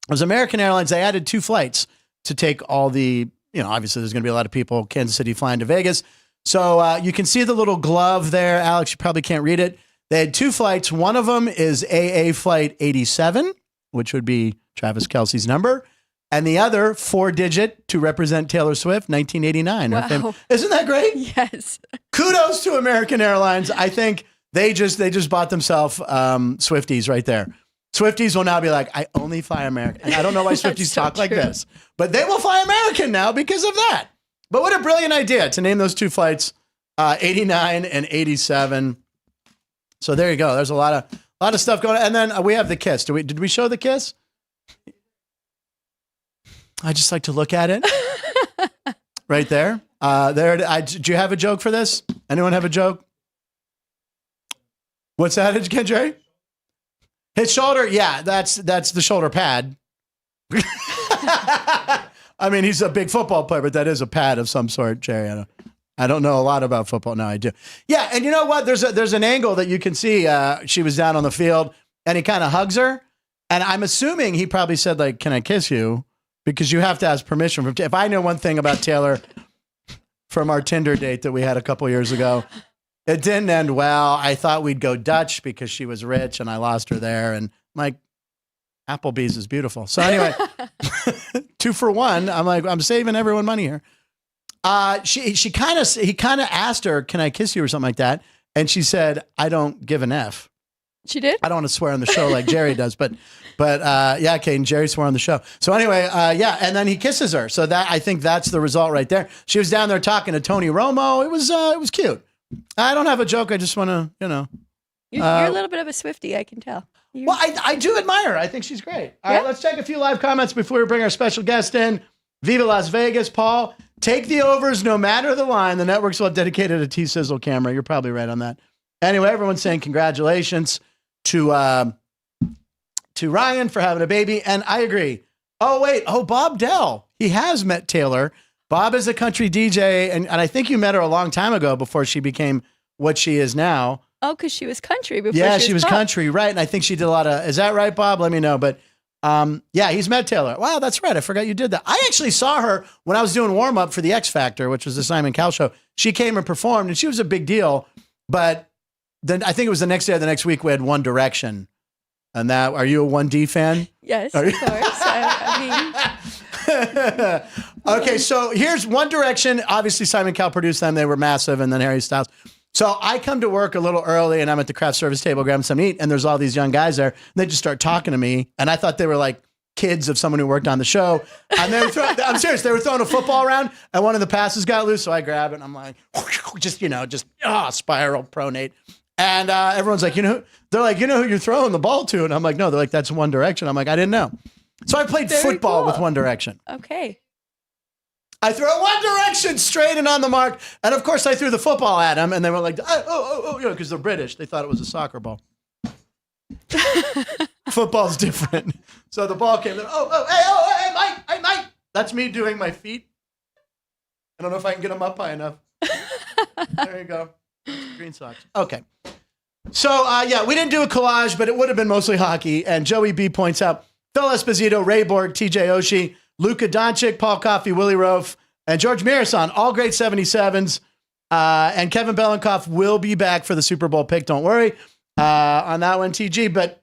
was American Airlines. They added 2 flights to take all the, obviously there's going to be a lot of people, Kansas City flying to Vegas. So you can see the little glove there. Alex, you probably can't read it. They had 2 flights. One of them is AA Flight 87, which would be Travis Kelce's number. And the other 4-digit to represent Taylor Swift, 1989. Wow. Isn't that great? Yes. Kudos to American Airlines. I think they just bought themselves Swifties right there. Swifties will now be like, I only fly American. And I don't know why Swifties talk like this, but they will fly American now because of that. But what a brilliant idea to name those 2 flights, 89 and 87. So there you go. There's a lot of stuff going on. And then we have the kiss. Did we show the kiss? I just like to look at it right there. Do you have a joke for this? Anyone have a joke? What's that again, Jerry? His shoulder. Yeah, that's the shoulder pad. I mean, he's a big football player, but that is a pad of some sort, Jerry. I don't know a lot about football. No, I do. Yeah, and you know what? There's an angle that you can see. She was down on the field, and he kind of hugs her. And I'm assuming he probably said, like, can I kiss you? Because you have to ask permission from. If I know one thing about Taylor from our Tinder date that we had a couple years ago, it didn't end well. I thought we'd go Dutch because she was rich and I lost her there. And I'm like, Applebee's is beautiful. So anyway, 2 for 1. I'm like, I'm saving everyone money here. He kind of asked her, can I kiss you or something like that? And she said, I don't give an F. She did? I don't want to swear on the show like Jerry does, but yeah, Kate, Jerry swore on the show. So anyway, yeah, and then he kisses her. So I think that's the result right there. She was down there talking to Tony Romo. It was cute. I don't have a joke. I just want to, You're a little bit of a Swiftie, I can tell. Well, I do admire her. I think she's great. All right, let's check a few live comments before we bring our special guest in. Viva Las Vegas, Paul. Take the overs no matter the line. The networks will have dedicated a T-Sizzle camera. You're probably right on that. Anyway, everyone's saying congratulations to Ryan for having a baby, and I agree. Oh, wait. Oh, Bob Dell. He has met Taylor. Bob is a country DJ, and I think you met her a long time ago before she became what she is now. Oh, because she was country before she was country, right? And I think she did a lot of, is that right, Bob? Let me know. But yeah, he's met Taylor. Wow, that's right. I forgot you did that. I actually saw her when I was doing warm-up for the X Factor, which was the Simon Cowell show. She came and performed, and she was a big deal. But then I think it was the next day or the next week we had One Direction. And that, are you a 1D fan? Yes, of course. Okay, so here's One Direction. Obviously, Simon Cowell produced them. They were massive, and then Harry Styles. So I come to work a little early, and I'm at the craft service table grabbing something to eat, and there's all these young guys there. And they just start talking to me, and I thought they were like kids of someone who worked on the show. And they were I'm serious. They were throwing a football around, and one of the passes got loose, so I grab it, and I'm like, just spiral pronate. And everyone's like, they're like, who you're throwing the ball to? And I'm like, no. They're like, that's One Direction. I'm like, I didn't know. So I played football with One Direction. Okay. I threw One Direction straight and on the mark. And of course, I threw the football at them. And they were like, because they're British. They thought it was a soccer ball. Football's different. So the ball came. Hey, Mike. That's me doing my feet. I don't know if I can get them up high enough. There you go. Green socks. Okay. So, yeah, we didn't do a collage, but it would have been mostly hockey. And Joey B points out, Phil Esposito, Ray Borg, TJ Oshie, Luka Doncic, Paul Coffey, Willie Rofe, and George Mirasan, all great 77s. And Kevin Belenkoff will be back for the Super Bowl pick. Don't worry on that one, TG. But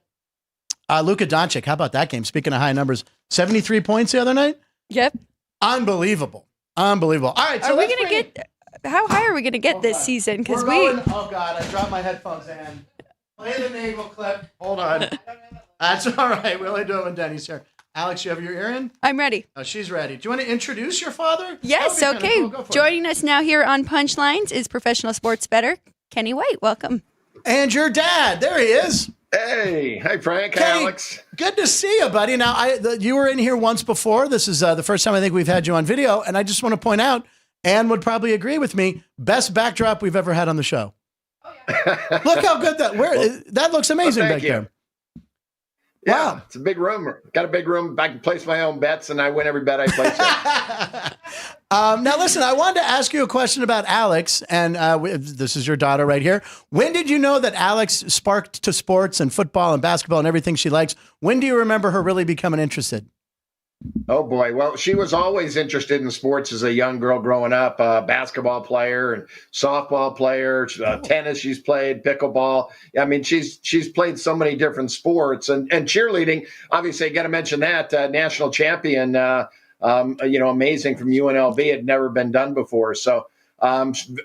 Luka Doncic, how about that game? Speaking of high numbers, 73 points the other night? Yep. Unbelievable. All right. So are we going to get... How high are we going to get this season? Because oh, God, I dropped my headphones in. Play the naval clip. Hold on. That's all right. We only do it when Denny's here. Alex, you have your ear in? I'm ready. Oh, she's ready. Do you want to introduce your father? Yes, okay. Cool. Joining us now here on Punchlines is professional sports bettor Kenny White. Welcome. And your dad. There he is. Hey. Hi, Frank. Kenny, Alex. Good to see you, buddy. Now, you were in here once before. This is the first time I think we've had you on video. And I just want to point out, Ann would probably agree with me, best backdrop we've ever had on the show. Oh, yeah. Look how good that looks amazing back there. Yeah, Wow. it's a big room. Got a big room. I can place my own bets, and I win every bet I place. Now, listen, I wanted to ask you a question about Alex, and this is your daughter right here. When did you know that Alex sparked to sports and football and basketball and everything she likes? When do you remember her really becoming interested? Oh, boy. Well, she was always interested in sports as a young girl growing up, basketball player and softball player, tennis she's played, pickleball. I mean, she's played so many different sports and cheerleading. Obviously, I got to mention that national champion, amazing from UNLV, had never been done before. So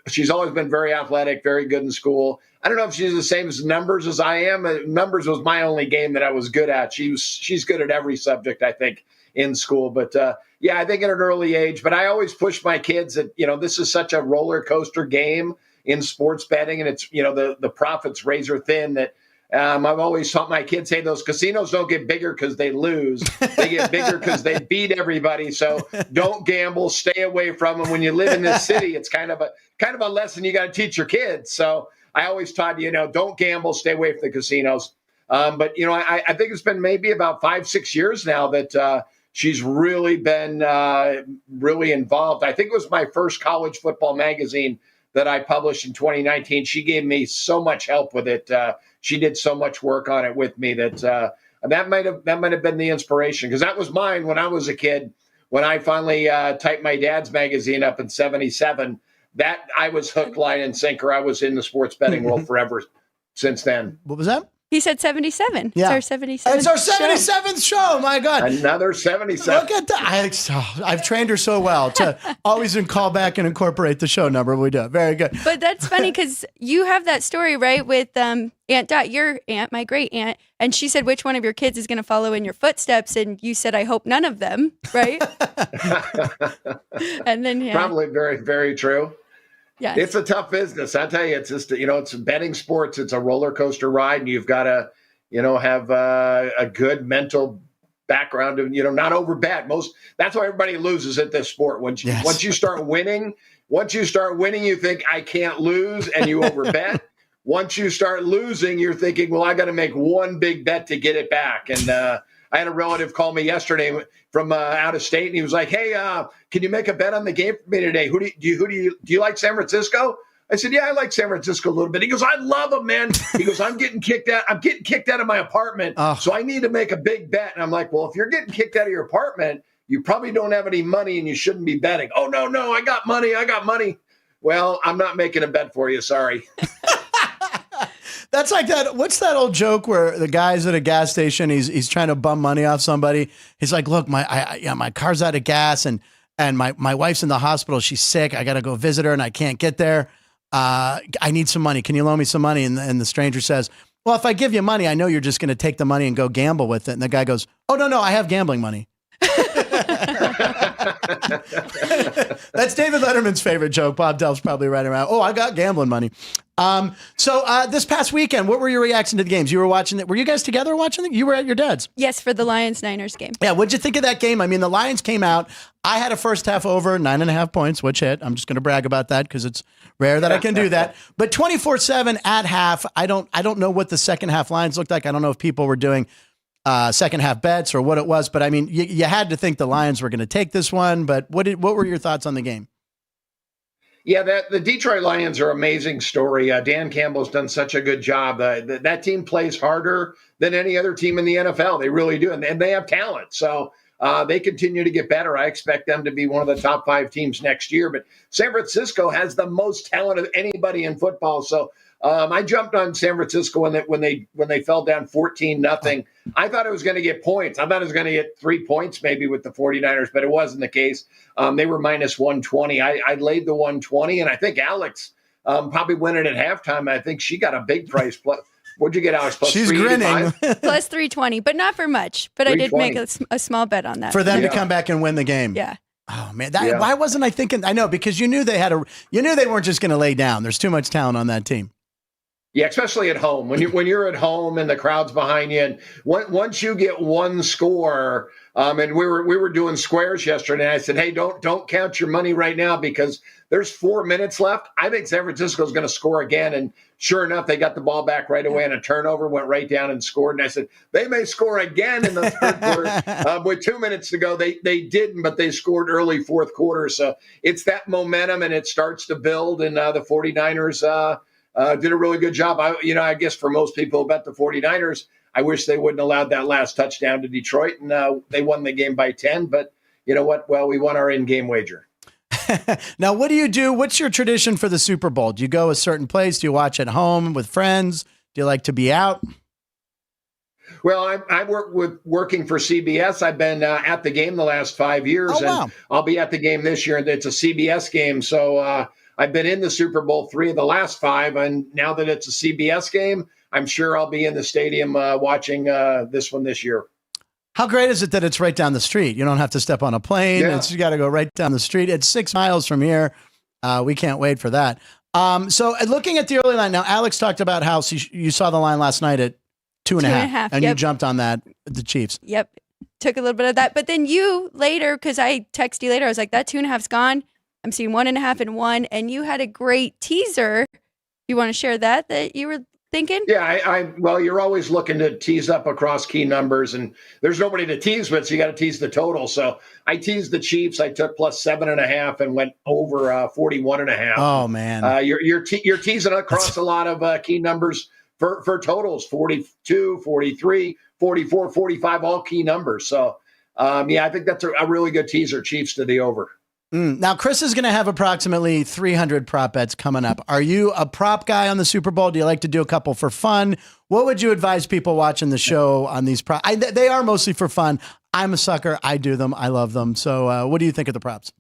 she's always been very athletic, very good in school. I don't know if she's the same as numbers as I am. Numbers was my only game that I was good at. She's good at every subject, I think, in school. But I think at an early age, but I always push my kids that, this is such a roller coaster game in sports betting. And it's, the profits razor thin that I've always taught my kids, hey, those casinos don't get bigger because they lose. They get bigger because they beat everybody. So don't gamble, stay away from them. When you live in this city, it's kind of a lesson you got to teach your kids. So I always taught, don't gamble, stay away from the casinos. But I think it's been maybe about 5-6 years now that she's really been really involved. I think it was my first college football magazine that I published in 2019. She gave me so much help with it. She did so much work on it with me that might have been the inspiration, because that was mine when I was a kid. When I finally typed my dad's magazine up in '77, that I was hook, line, and sinker. I was in the sports betting world forever since then. What was that? He said 77. Yeah. It's our 77th. It's our 77th show. My God. Another 77. Look at that. I've trained her so well to always call back and incorporate the show number. We do. Very good. But that's funny because you have that story, right, with Aunt Dot, your aunt, my great aunt, and she said, which one of your kids is going to follow in your footsteps? And you said, I hope none of them, right? And then, Probably very, very true. Yes. It's a tough business. I tell you, it's just, it's betting sports. It's a roller coaster ride, and you've got to, have a good mental background and, not over bet. That's why everybody loses at this sport. Once you start winning, you think I can't lose, and you over bet. Once you start losing, you're thinking, well, I got to make one big bet to get it back. And I had a relative call me yesterday from out of state, and he was like, "Hey, can you make a bet on the game for me today? Who do you like San Francisco?" I said, "Yeah, I like San Francisco a little bit." He goes, "I love them, man." He goes, I'm getting kicked out of my apartment, so I need to make a big bet." And I'm like, "Well, if you're getting kicked out of your apartment, you probably don't have any money, and you shouldn't be betting." "Oh, no, I got money. "Well, I'm not making a bet for you. Sorry." That's like that. What's that old joke where the guy's at a gas station? He's trying to bum money off somebody. He's like, "Look, my car's out of gas, and my wife's in the hospital. She's sick. I got to go visit her, and I can't get there. I need some money. Can you loan me some money?" And the stranger says, "Well, if I give you money, I know you're just going to take the money and go gamble with it." And the guy goes, "Oh, no, I have gambling money." That's David Letterman's favorite joke. Bob Delp's probably right around. "Oh, I got gambling money." So this past weekend, what were your reaction to the games? You were watching it. Were you guys together watching it? You were at your dad's. Yes, for the Lions-Niners game. Yeah. What'd you think of that game? I mean, the Lions came out. I had a first half over 9.5 points, which hit. I'm just going to brag about that because it's rare that I can do that. But 24-7 at half. I don't know what the second half lines looked like. I don't know if people were doing second half bets or what it was, but I mean, you had to think the Lions were going to take this one. But what were your thoughts on the game? Yeah, the Detroit Lions are an amazing story. Dan Campbell's done such a good job. That team plays harder than any other team in the NFL. They really do, and they have talent. So they continue to get better. I expect them to be one of the top 5 teams next year. But San Francisco has the most talent of anybody in football. So I jumped on San Francisco when they fell down 14-0. I thought it was going to get points. I thought it was going to get 3 points maybe with the 49ers, but it wasn't the case. They were minus 120. I laid the 120, and I think Alex probably went it at halftime. I think she got a big price. What'd you get, Alex? Plus She's grinning. Plus 320, but not for much. But I did make a small bet on that. For them to come back and win the game. Yeah. Oh man, why wasn't I thinking? I know, because you knew they weren't just going to lay down. There's too much talent on that team. Yeah, especially at home. When you're at home and the crowd's behind you, and once you get one score, and we were doing squares yesterday, and I said, hey, don't count your money right now because there's 4 minutes left. I think San Francisco's going to score again, and sure enough, they got the ball back right away on a turnover, went right down and scored. And I said they may score again in the third quarter. With 2 minutes to go, they didn't, but they scored early fourth quarter. So it's that momentum, and it starts to build. And the 49ers. Did a really good job. I guess for most people who bet the 49ers, I wish they wouldn't allowed that last touchdown to Detroit, and they won the game by 10. But you know what? Well, we won our in-game wager. Now, what do you do? What's your tradition for the Super Bowl? Do you go a certain place? Do you watch at home with friends? Do you like to be out? Well, I work working for CBS. I've been at the game the last 5 years, and I'll be at the game this year. And it's a CBS game, so I've been in the Super Bowl 3 of the last 5, and now that it's a CBS game, I'm sure I'll be in the stadium watching this one this year. How great is it that it's right down the street? You don't have to step on a plane. Yeah. You got to go right down the street. It's 6 miles from here. We can't wait for that. So looking at the early line now, Alex talked about how you saw the line last night at 2.5, and you jumped on that, the Chiefs. Yep. Took a little bit of that. But then you later, because I texted you later, I was like, that 2.5's gone. I'm seeing 1.5 and 1, and you had a great teaser. You want to share that you were thinking? Yeah, well, you're always looking to tease up across key numbers, and there's nobody to tease with, so you got to tease the total. So I teased the Chiefs. I took plus 7.5 and went over 41.5. Oh man, you're teasing across a lot of key numbers for totals: 42, 43, 44, 45, all key numbers. So I think that's a really good teaser. Chiefs to the over. Now, Chris is going to have approximately 300 prop bets coming up. Are you a prop guy on the Super Bowl? Do you like to do a couple for fun? What would you advise people watching the show on these props? They are mostly for fun. I'm a sucker. I do them. I love them. So what do you think of the props?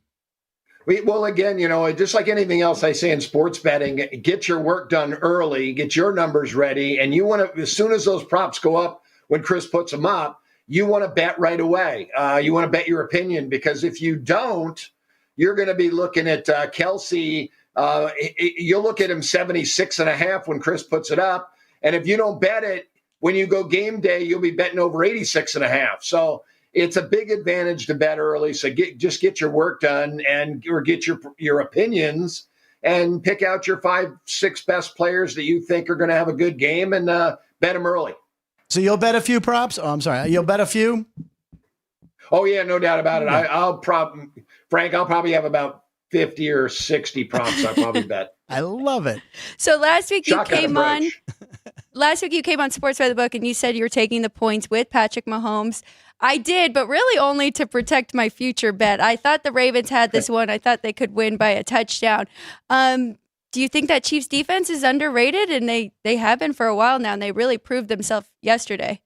Well, again, just like anything else I say in sports betting, get your work done early, get your numbers ready. And you want to, as soon as those props go up, when Chris puts them up, you want to bet right away. You want to bet your opinion, because if you don't, you're going to be looking at Kelsey. You'll look at him 76.5 when Chris puts it up. And if you don't bet it, when you go game day, you'll be betting over 86.5. So it's a big advantage to bet early. So just get your work done or get your opinions and pick out your 5-6 best players that you think are going to have a good game and bet them early. So you'll bet a few props? Oh, I'm sorry. You'll bet a few? Oh, yeah, no doubt about it. Frank, I'll probably have about 50 or 60 prompts. I probably bet. I love it. So last week you came on Sports by the Book, and you said you were taking the points with Patrick Mahomes. I did, but really only to protect my future bet. I thought the Ravens had this one. I thought they could win by a touchdown. Do you think that Chiefs defense is underrated? And they have been for a while now, and they really proved themselves yesterday.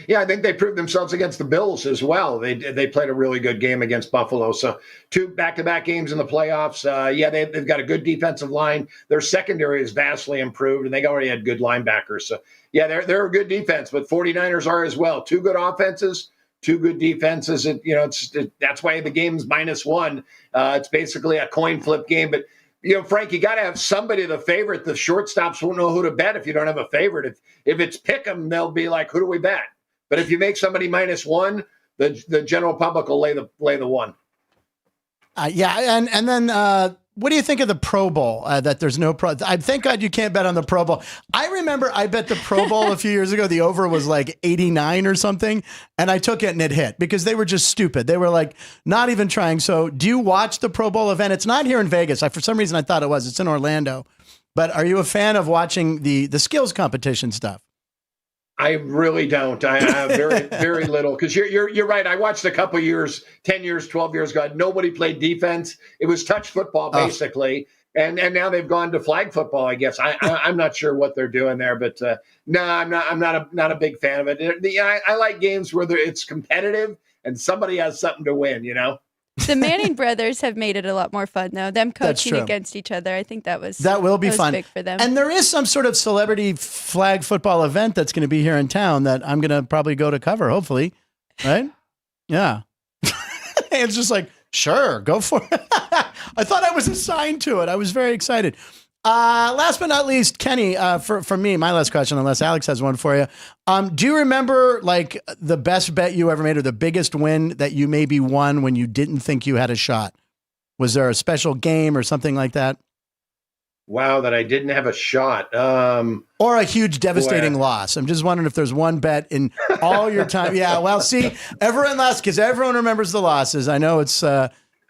Yeah, I think they proved themselves against the Bills as well. They played a really good game against Buffalo. So 2 back-to-back games in the playoffs. They've got a good defensive line. Their secondary is vastly improved, and they already had good linebackers. So, yeah, they're a good defense, but 49ers are as well. 2 good offenses, 2 good defenses. That's why the game's -1. It's basically a coin flip game. But, Frank, you got to have somebody the favorite. The shortstops won't know who to bet if you don't have a favorite. If it's pick 'em, they'll be like, who do we bet? But if you make somebody -1, the general public will lay the 1. And then what do you think of the Pro Bowl? That there's no pro. Thank God you can't bet on the Pro Bowl. I remember I bet the Pro Bowl a few years ago. The over was like 89 or something, and I took it and it hit because they were just stupid. They were like not even trying. So, do you watch the Pro Bowl event? It's not here in Vegas. For some reason I thought it was. It's in Orlando. But are you a fan of watching the skills competition stuff? I really don't. I have very, very little, because you're right. I watched a couple years, 10 years, 12 years ago. Nobody played defense. It was touch football basically, and now they've gone to flag football. I guess I'm not sure what they're doing there, but no, I'm not a big fan of it. I like games where it's competitive and somebody has something to win. The Manning brothers have made it a lot more fun, though. Them coaching against each other, I think that will be fun. Big for them. And there is some sort of celebrity flag football event that's going to be here in town that I'm going to probably go to cover, hopefully. Right? Yeah. It's just like, sure, go for it. I thought I was assigned to it. I was very excited. Last but not least, Kenny, for me, my last question, unless Alex has one for you. Do you remember like the best bet you ever made or the biggest win that you maybe won when you didn't think you had a shot? Was there a special game or something like that? Wow, that I didn't have a shot. Or a huge devastating loss. I'm just wondering if there's one bet in all your time. Yeah, well, see, everyone lost because everyone remembers the losses. I know it's...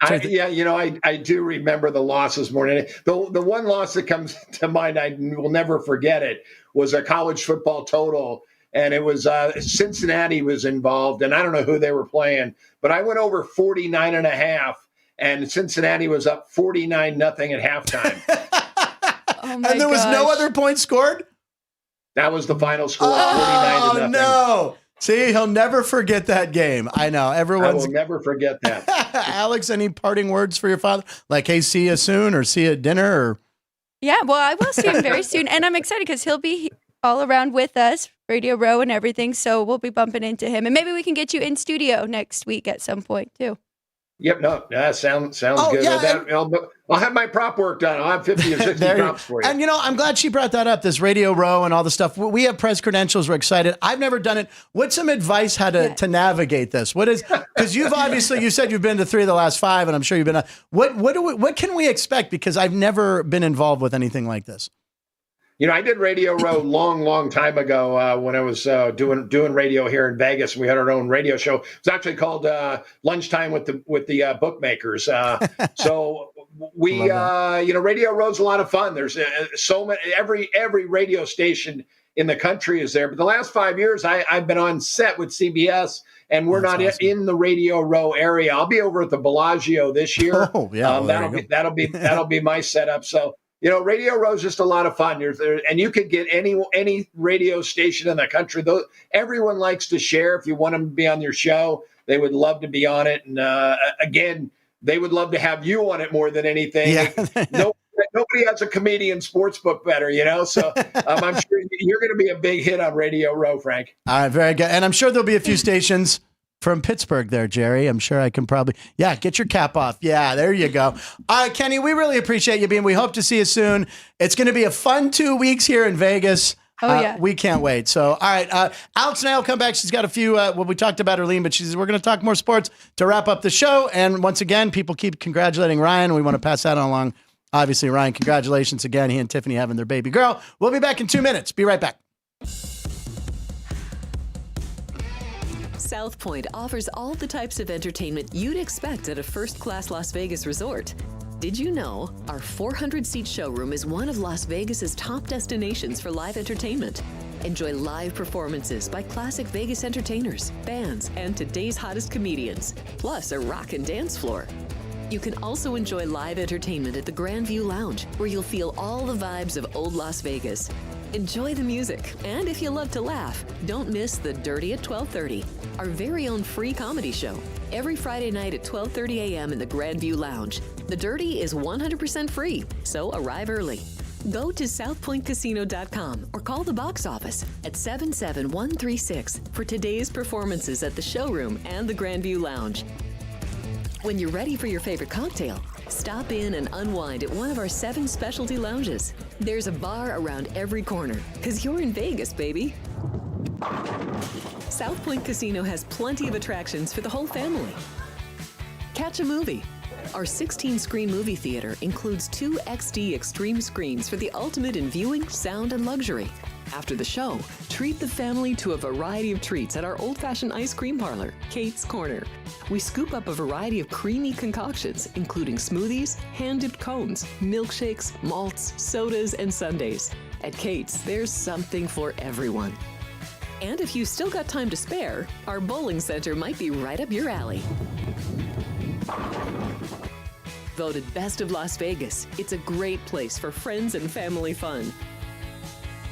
I do remember the losses more than any. The one loss that comes to mind, I will never forget it, was a college football total. And it was Cincinnati was involved, and I don't know who they were playing, but I went over 49.5, and Cincinnati was up 49-0 at halftime. And there was no other points scored? That was the final score, 49-0. Oh, no. See, he'll never forget that game. I know. I Everyone's... will never forget that. Alex, any parting words for your father? Like, hey, see you soon or see you at dinner? Or... Yeah, well, I will see him very soon. And I'm excited because he'll be all around with us, Radio Row and everything. So we'll be bumping into him. And maybe we can get you in studio next week at some point, too. Yep, no, that sounds good. Yeah, I'll have my prop work done. I'll have 50 or 60 props for you. And, I'm glad she brought that up, this Radio Row and all the stuff. We have press credentials. We're excited. I've never done it. What's some advice how to navigate this? What is, because you said you've been to 3 of the last 5, and I'm sure you've been, what can we expect? Because I've never been involved with anything like this. I did Radio Row long time ago when I was doing radio here in Vegas. We had our own radio show. It was actually called Lunchtime with the Bookmakers. So we, Radio Row's a lot of fun. There's so many. Every radio station in the country is there. But the last 5 years, I've been on set with CBS, and we're not awesome. In the Radio Row area. I'll be over at the Bellagio this year. Oh yeah, that'll be my setup. So. Radio Row is just a lot of fun. And you could get any radio station in the country. Everyone likes to share. If you want them to be on your show, they would love to be on it. And again, they would love to have you on it more than anything. Yeah. Nobody has a comedian sportsbook better, So I'm sure you're going to be a big hit on Radio Row, Frank. All right, very good. And I'm sure there'll be a few stations from Pittsburgh there, Jerry. I'm sure I can probably... Yeah, get your cap off. Yeah, there you go. All right, Kenny, we really appreciate you being... We hope to see you soon. It's going to be a fun 2 weeks here in Vegas. Oh, yeah. We can't wait. So, all right, Alex and I will come back. She's got a few... we talked about Arlene, but we're going to talk more sports to wrap up the show. And once again, people keep congratulating Ryan. We want to pass that along. Obviously, Ryan, congratulations again. He and Tiffany having their baby girl. We'll be back in 2 minutes. Be right back. South Point offers all the types of entertainment you'd expect at a first-class Las Vegas resort. Did you know our 400-seat showroom is one of Las Vegas's top destinations for live entertainment? Enjoy live performances by classic Vegas entertainers, bands, and today's hottest comedians, plus a rock and dance floor. You can also enjoy live entertainment at the Grandview Lounge, where you'll feel all the vibes of old Las Vegas. Enjoy the music, and if you love to laugh, don't miss The Dirty at 12:30, our very own free comedy show, every Friday night at 12:30 a.m. in the Grandview Lounge. The Dirty is 100% free, so arrive early. Go to southpointcasino.com or call the box office at 77136 for today's performances at the showroom and the Grandview Lounge. When you're ready for your favorite cocktail, stop in and unwind at one of our 7 specialty lounges. There's a bar around every corner, because you're in Vegas, baby. South Point Casino has plenty of attractions for the whole family. Catch a movie. Our 16-screen movie theater includes 2 XD Extreme screens for the ultimate in viewing, sound, and luxury. After the show, treat the family to a variety of treats at our old-fashioned ice cream parlor, Kate's Corner. We scoop up a variety of creamy concoctions, including smoothies, hand-dipped cones, milkshakes, malts, sodas, and sundaes. At Kate's, there's something for everyone. And if you've still got time to spare, our bowling center might be right up your alley. Voted Best of Las Vegas, it's a great place for friends and family fun.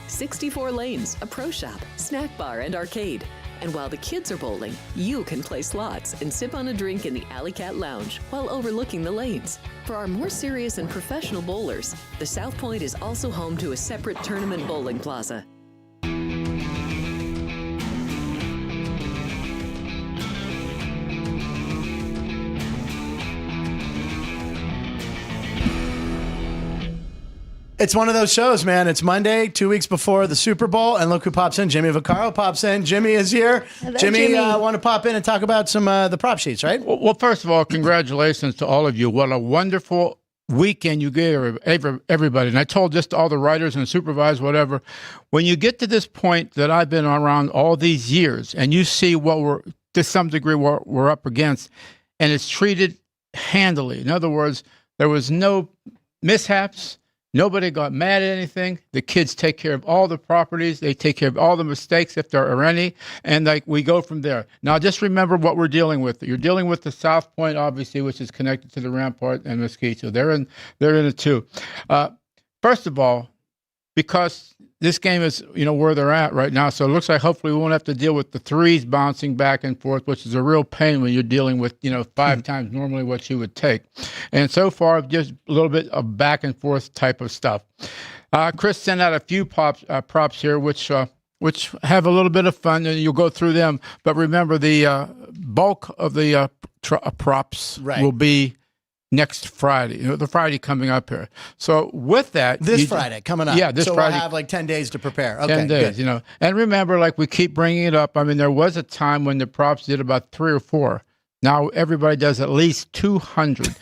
64 lanes, a pro shop, snack bar, and arcade. And while the kids are bowling, you can play slots and sip on a drink in the Alley Cat Lounge while overlooking the lanes. For our more serious and professional bowlers, the South Point is also home to a separate tournament bowling plaza. It's one of those shows, man. It's Monday, 2 weeks before the Super Bowl, and look who pops in. Jimmy Vaccaro pops in. Jimmy is here. Hello, Jimmy. Want to pop in and talk about some the prop sheets, right? Well, first of all, congratulations to all of you. What a wonderful weekend you gave everybody. And I told this to all the writers and supervisors, whatever. When you get to this point that I've been around all these years, and you see what we're, to some degree, what we're up against, and it's treated handily. In other words, there was no mishaps. Nobody got mad at anything. The kids take care of all the properties. They take care of all the mistakes if there are any. And we go from there. Now, just remember what we're dealing with. You're dealing with the South Point, obviously, which is connected to the Rampart and Mesquite. So they're in it too. First of all, because this game is, where they're at right now. So it looks like hopefully we won't have to deal with the threes bouncing back and forth, which is a real pain when you're dealing with, 5 times normally what you would take. And so far, just a little bit of back and forth type of stuff. Chris sent out a few props here, which have a little bit of fun, and you'll go through them. But remember, the bulk of the props will be next Friday, the Friday coming up here. So with that, this Friday coming up. Yeah, this so Friday. We'll have like 10 days to prepare. Okay, 10 days, good. And remember, we keep bringing it up. I mean, there was a time when the props did about 3 or 4. Now everybody does at least 200.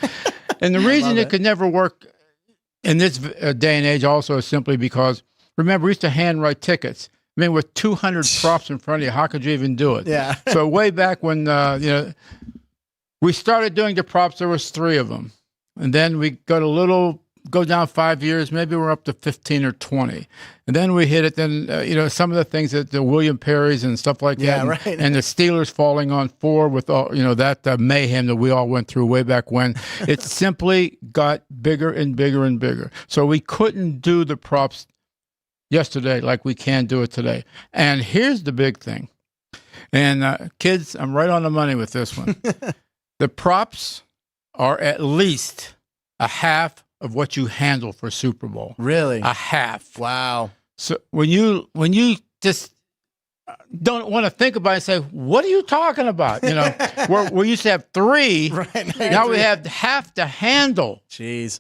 And the reason it could never work in this day and age also is simply because, remember, we used to handwrite tickets. I mean, with 200 props in front of you, how could you even do it? Yeah. So way back when, we started doing the props, there was 3 of them. And then we go down 5 years, maybe we're up to 15 or 20. And then we hit it, then, some of the things that the William Perrys and stuff like that. Yeah, and, right. And the Steelers falling on 4 with all, that mayhem that we all went through way back when. It simply got bigger and bigger and bigger. So we couldn't do the props yesterday like we can do it today. And here's the big thing. And kids, I'm right on the money with this one. The props are at least a half of what you handle for Super Bowl. Really? A half. Wow. So when you just don't want to think about it and say, what are you talking about? We used to have 3. Right. Now we have half to handle. Jeez.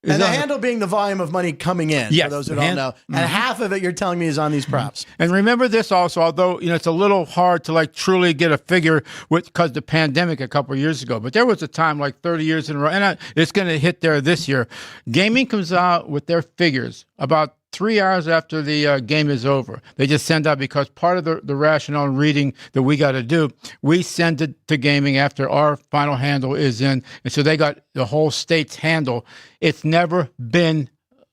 And the handle being the volume of money coming in, yes, for those who don't know. And half of it, you're telling me, is on these props. And remember this also, although it's a little hard to truly get a figure because the pandemic a couple of years ago, but there was a time 30 years in a row, and it's going to hit there this year. Gaming comes out with their figures about 3 hours after the game is over. They just send out, because part of the rationale and reading that we got to do, we send it to gaming after our final handle is in. And so they got the whole state's handle. It's never been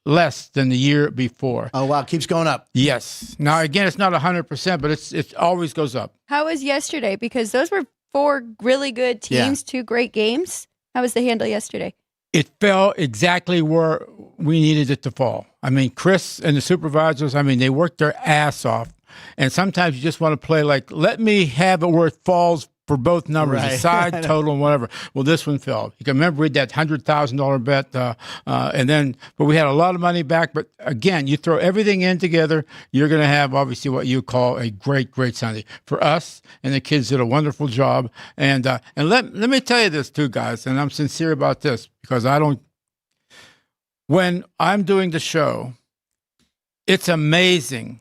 less than the year before. Oh, wow. Keeps going up. Yes. Now, again, it's not 100%, but it always goes up. How was yesterday? Because those were 4 really good teams, 2 great games. How was the handle yesterday? It fell exactly where we needed it to fall. I mean, Chris and the supervisors, they worked their ass off. And sometimes you just want to play let me have it where it falls for both numbers, right. the side, total, and whatever. Well, this one fell. You can remember we had that $100,000 bet, but we had a lot of money back. But again, you throw everything in together, you're going to have obviously what you call a great, great Sunday. For us, and the kids did a wonderful job. And let me tell you this too, guys, and I'm sincere about this, because when I'm doing the show, it's amazing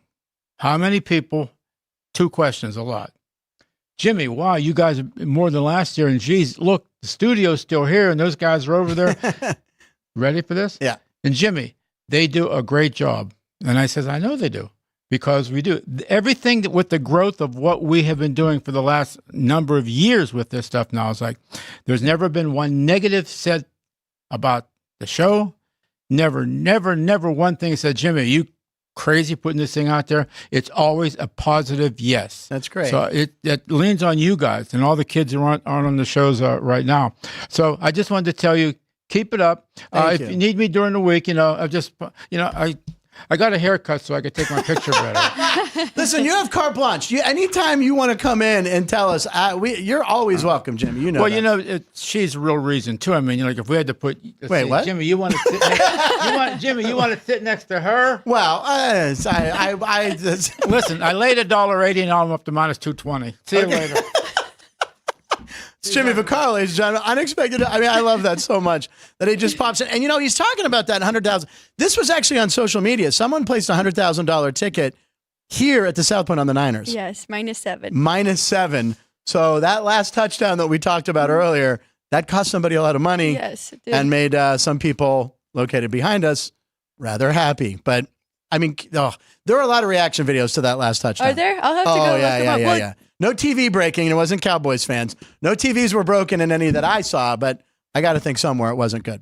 how many people, 2 questions, a lot. Jimmy, wow, you guys are more than last year. And geez, look, the studio's still here and those guys are over there. Ready for this? Yeah. And Jimmy, they do a great job. And I says, I know they do, because we do. Everything with the growth of what we have been doing for the last number of years with this stuff now, is there's never been one negative said about the show. Never one thing said, Jimmy, you crazy putting this thing out there. It's always a positive yes. That's great. So it leans on you guys and all the kids who aren't on the shows right now. So I just wanted to tell you, keep it up. If you need me during the week, I got a haircut so I could take my picture better. Listen, you have carte blanche. Anytime you want to come in and tell us, you're always welcome, Jimmy. Well, that. She's a real reason too. I mean, if we had to put, what? Jimmy, you want to sit Jimmy, you want to sit next to her? Well, listen, I laid $1.80 and I'm up to -220. See you later. It's Jimmy Vaccaro, ladies and gentlemen. Unexpected. I mean, I love that so much that he just pops in. And, he's talking about that 100,000. This was actually on social media. Someone placed a $100,000 ticket here at the South Point on the Niners. Yes, -7. -7. So that last touchdown that we talked about earlier, that cost somebody a lot of money. Yes, it did. And made some people located behind us rather happy. But, I mean, there were a lot of reaction videos to that last touchdown. Are there? I'll have to go look them up. Yeah. No TV breaking. It wasn't Cowboys fans. No TVs were broken in any that I saw, but I got to think somewhere it wasn't good.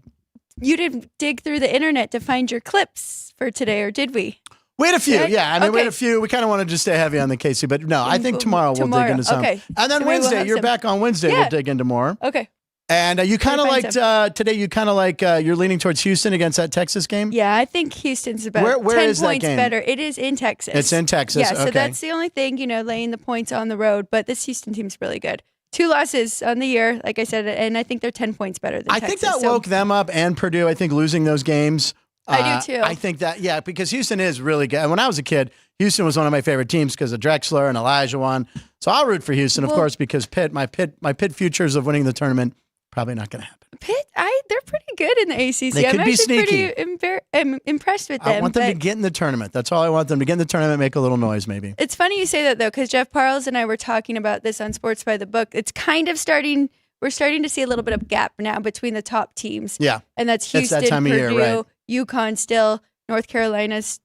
You didn't dig through the internet to find your clips for today, or did we? We had a few, yeah. I mean, we Okay. had a few. We kind of wanted to stay heavy on the Casey, but no, I think tomorrow we'll dig into some. Okay. And then So maybe we'll Wednesday, have you're some- back on Wednesday. Yeah. We'll dig into more. Okay. And you kind of find liked today. You kind of like you're leaning towards Houston against that Texas game. Yeah, I think Houston's about Where 10 is that points game? better. It is in Texas. It's in Texas. Yeah, so okay. that's the only thing, laying the points on the road. But this Houston team's really good. 2 losses on the year, like I said, and I think they're 10 points better than I Texas. think that woke them up and Purdue. I think losing those games. I do too. I think that, yeah, because Houston is really good. And when I was a kid, Houston was one of my favorite teams because of Drexler and Elijah won. So I'll root for Houston, of course, because my Pitt futures of winning the tournament probably not going to happen. Pitt, they're pretty good in the ACC. They could I'm be actually sneaky. pretty impressed with them. I want them to but get in the tournament. That's all I want them to get in the tournament, make a little noise, maybe. It's funny you say that, though, because Jeff Parles and I were talking about this on Sports by the Book. It's kind of starting. We're starting to see a little bit of gap now between the top teams. Yeah. And that's It's Houston, that time of Purdue, year, right. UConn still, North Carolina's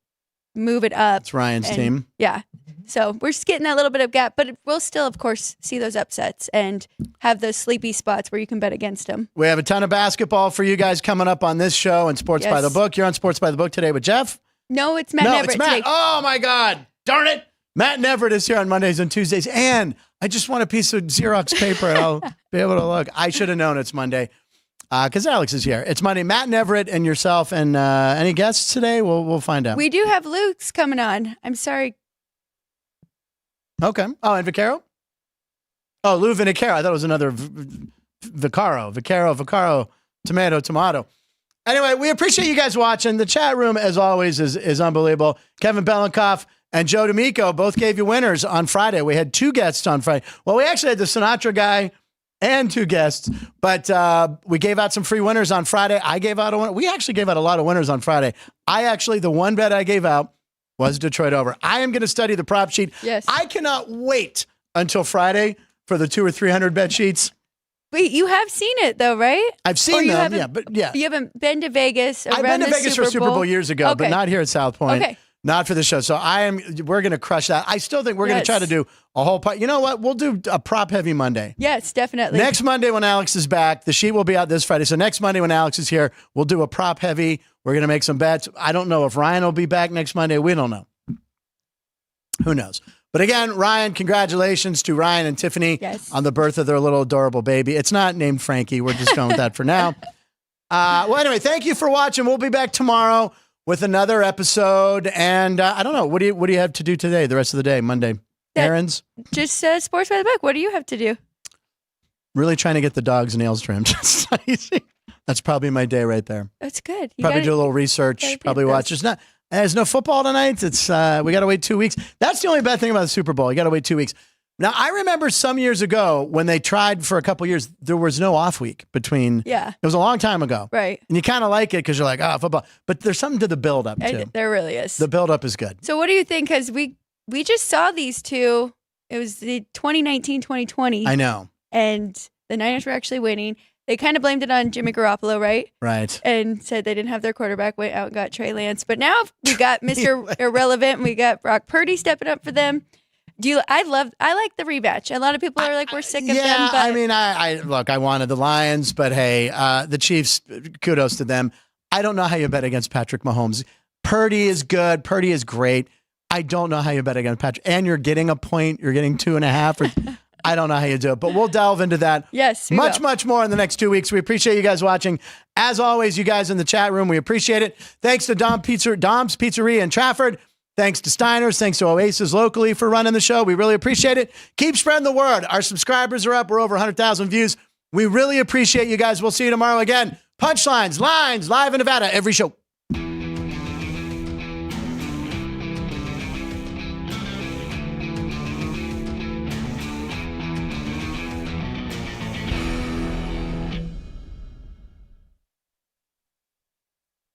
moving up. It's Ryan's And, team. Yeah. So we're just getting that little bit of gap, but we'll still, of course, see those upsets and have those sleepy spots where you can bet against them. We have a ton of basketball for you guys coming up on this show and Sports by Yes. the Book. You're on Sports by the Book today with Jeff. No, it's Matt No, Everett it's Matt. today. Oh, my God. Darn it. Matt and Everett is here on Mondays and Tuesdays. And I just want a piece of Xerox paper and I'll be able to look. I should have known it's Monday because Alex is here. It's Monday. Matt and Everett and yourself. And any guests today? We'll find out. We do have Luke's coming on. I'm sorry. Okay. Oh, and Vaccaro? Oh, Lou Vinicaro. I thought it was another Vaccaro. Vaccaro. Tomato. Anyway, we appreciate you guys watching. The chat room, as always, is unbelievable. Kevin Belenkoff and Joe D'Amico both gave you winners on Friday. We had 2 guests on Friday. Well, we actually had the Sinatra guy and 2 guests, but we gave out some free winners on Friday. I gave out a winner. We actually gave out a lot of winners on Friday. The one bet I gave out was Detroit over. I am going to study the prop sheet. Yes. I cannot wait until Friday for the 200 or 300 bet sheets. Wait, you have seen it, though, right? I've seen you them, haven't- yeah, but yeah. You haven't been to Vegas around I've been to the Vegas for Super Bowl years ago, but Okay. not here at South Point. Okay. Not for the show. So we're going to crush that. I still think we're going to try to do a whole part. You know what? We'll do a prop heavy Monday. Yes, definitely. Next Monday when Alex is back, the sheet will be out this Friday. So next Monday when Alex is here, we'll do a prop heavy. We're going to make some bets. I don't know if Ryan will be back next Monday. We don't know. Who knows? But again, Ryan, congratulations to Ryan and Tiffany on the birth of their little adorable baby. It's not named Frankie. We're just going with that for now. Well, anyway, thank you for watching. We'll be back tomorrow with another episode. And I don't know. What do you have to do today, the rest of the day, Monday? Errands? Just Sports by the Book. What do you have to do? Really trying to get the dog's nails trimmed. That's probably my day right there. That's good. You Probably gotta- do a little research. gotta Probably do watch. There's no football tonight. It's we got to wait 2 weeks. That's the only bad thing about the Super Bowl. You got to wait 2 weeks. Now I remember some years ago when they tried for a couple years, there was no off week between. Yeah. It was a long time ago. Right. And you kind of like it because you're like, football. But there's something to the build up too. There really is. The build up is good. So what do you think? Because we just saw these two. It was the 2019-2020. I know. And the Niners were actually winning. They kind of blamed it on Jimmy Garoppolo, right? Right. And said they didn't have their quarterback, went out and got Trey Lance. But now we got Mr. Irrelevant. And we got Brock Purdy stepping up for them. I like the rematch. A lot of people are like, we're sick of them. But I mean, I wanted the Lions, but hey, the Chiefs, kudos to them. I don't know how you bet against Patrick Mahomes. Purdy is good. Purdy is great. I don't know how you bet against Patrick. And you're getting a point. You're getting 2.5. Or I don't know how you do it, but we'll delve into that. Yes, much more in the next 2 weeks. We appreciate you guys watching. As always, you guys in the chat room, we appreciate it. Thanks to Dom's Pizzeria in Trafford. Thanks to Steiner's. Thanks to Oasis locally for running the show. We really appreciate it. Keep spreading the word. Our subscribers are up. We're over 100,000 views. We really appreciate you guys. We'll see you tomorrow again. Punchlines, Lines, live in Nevada, every show.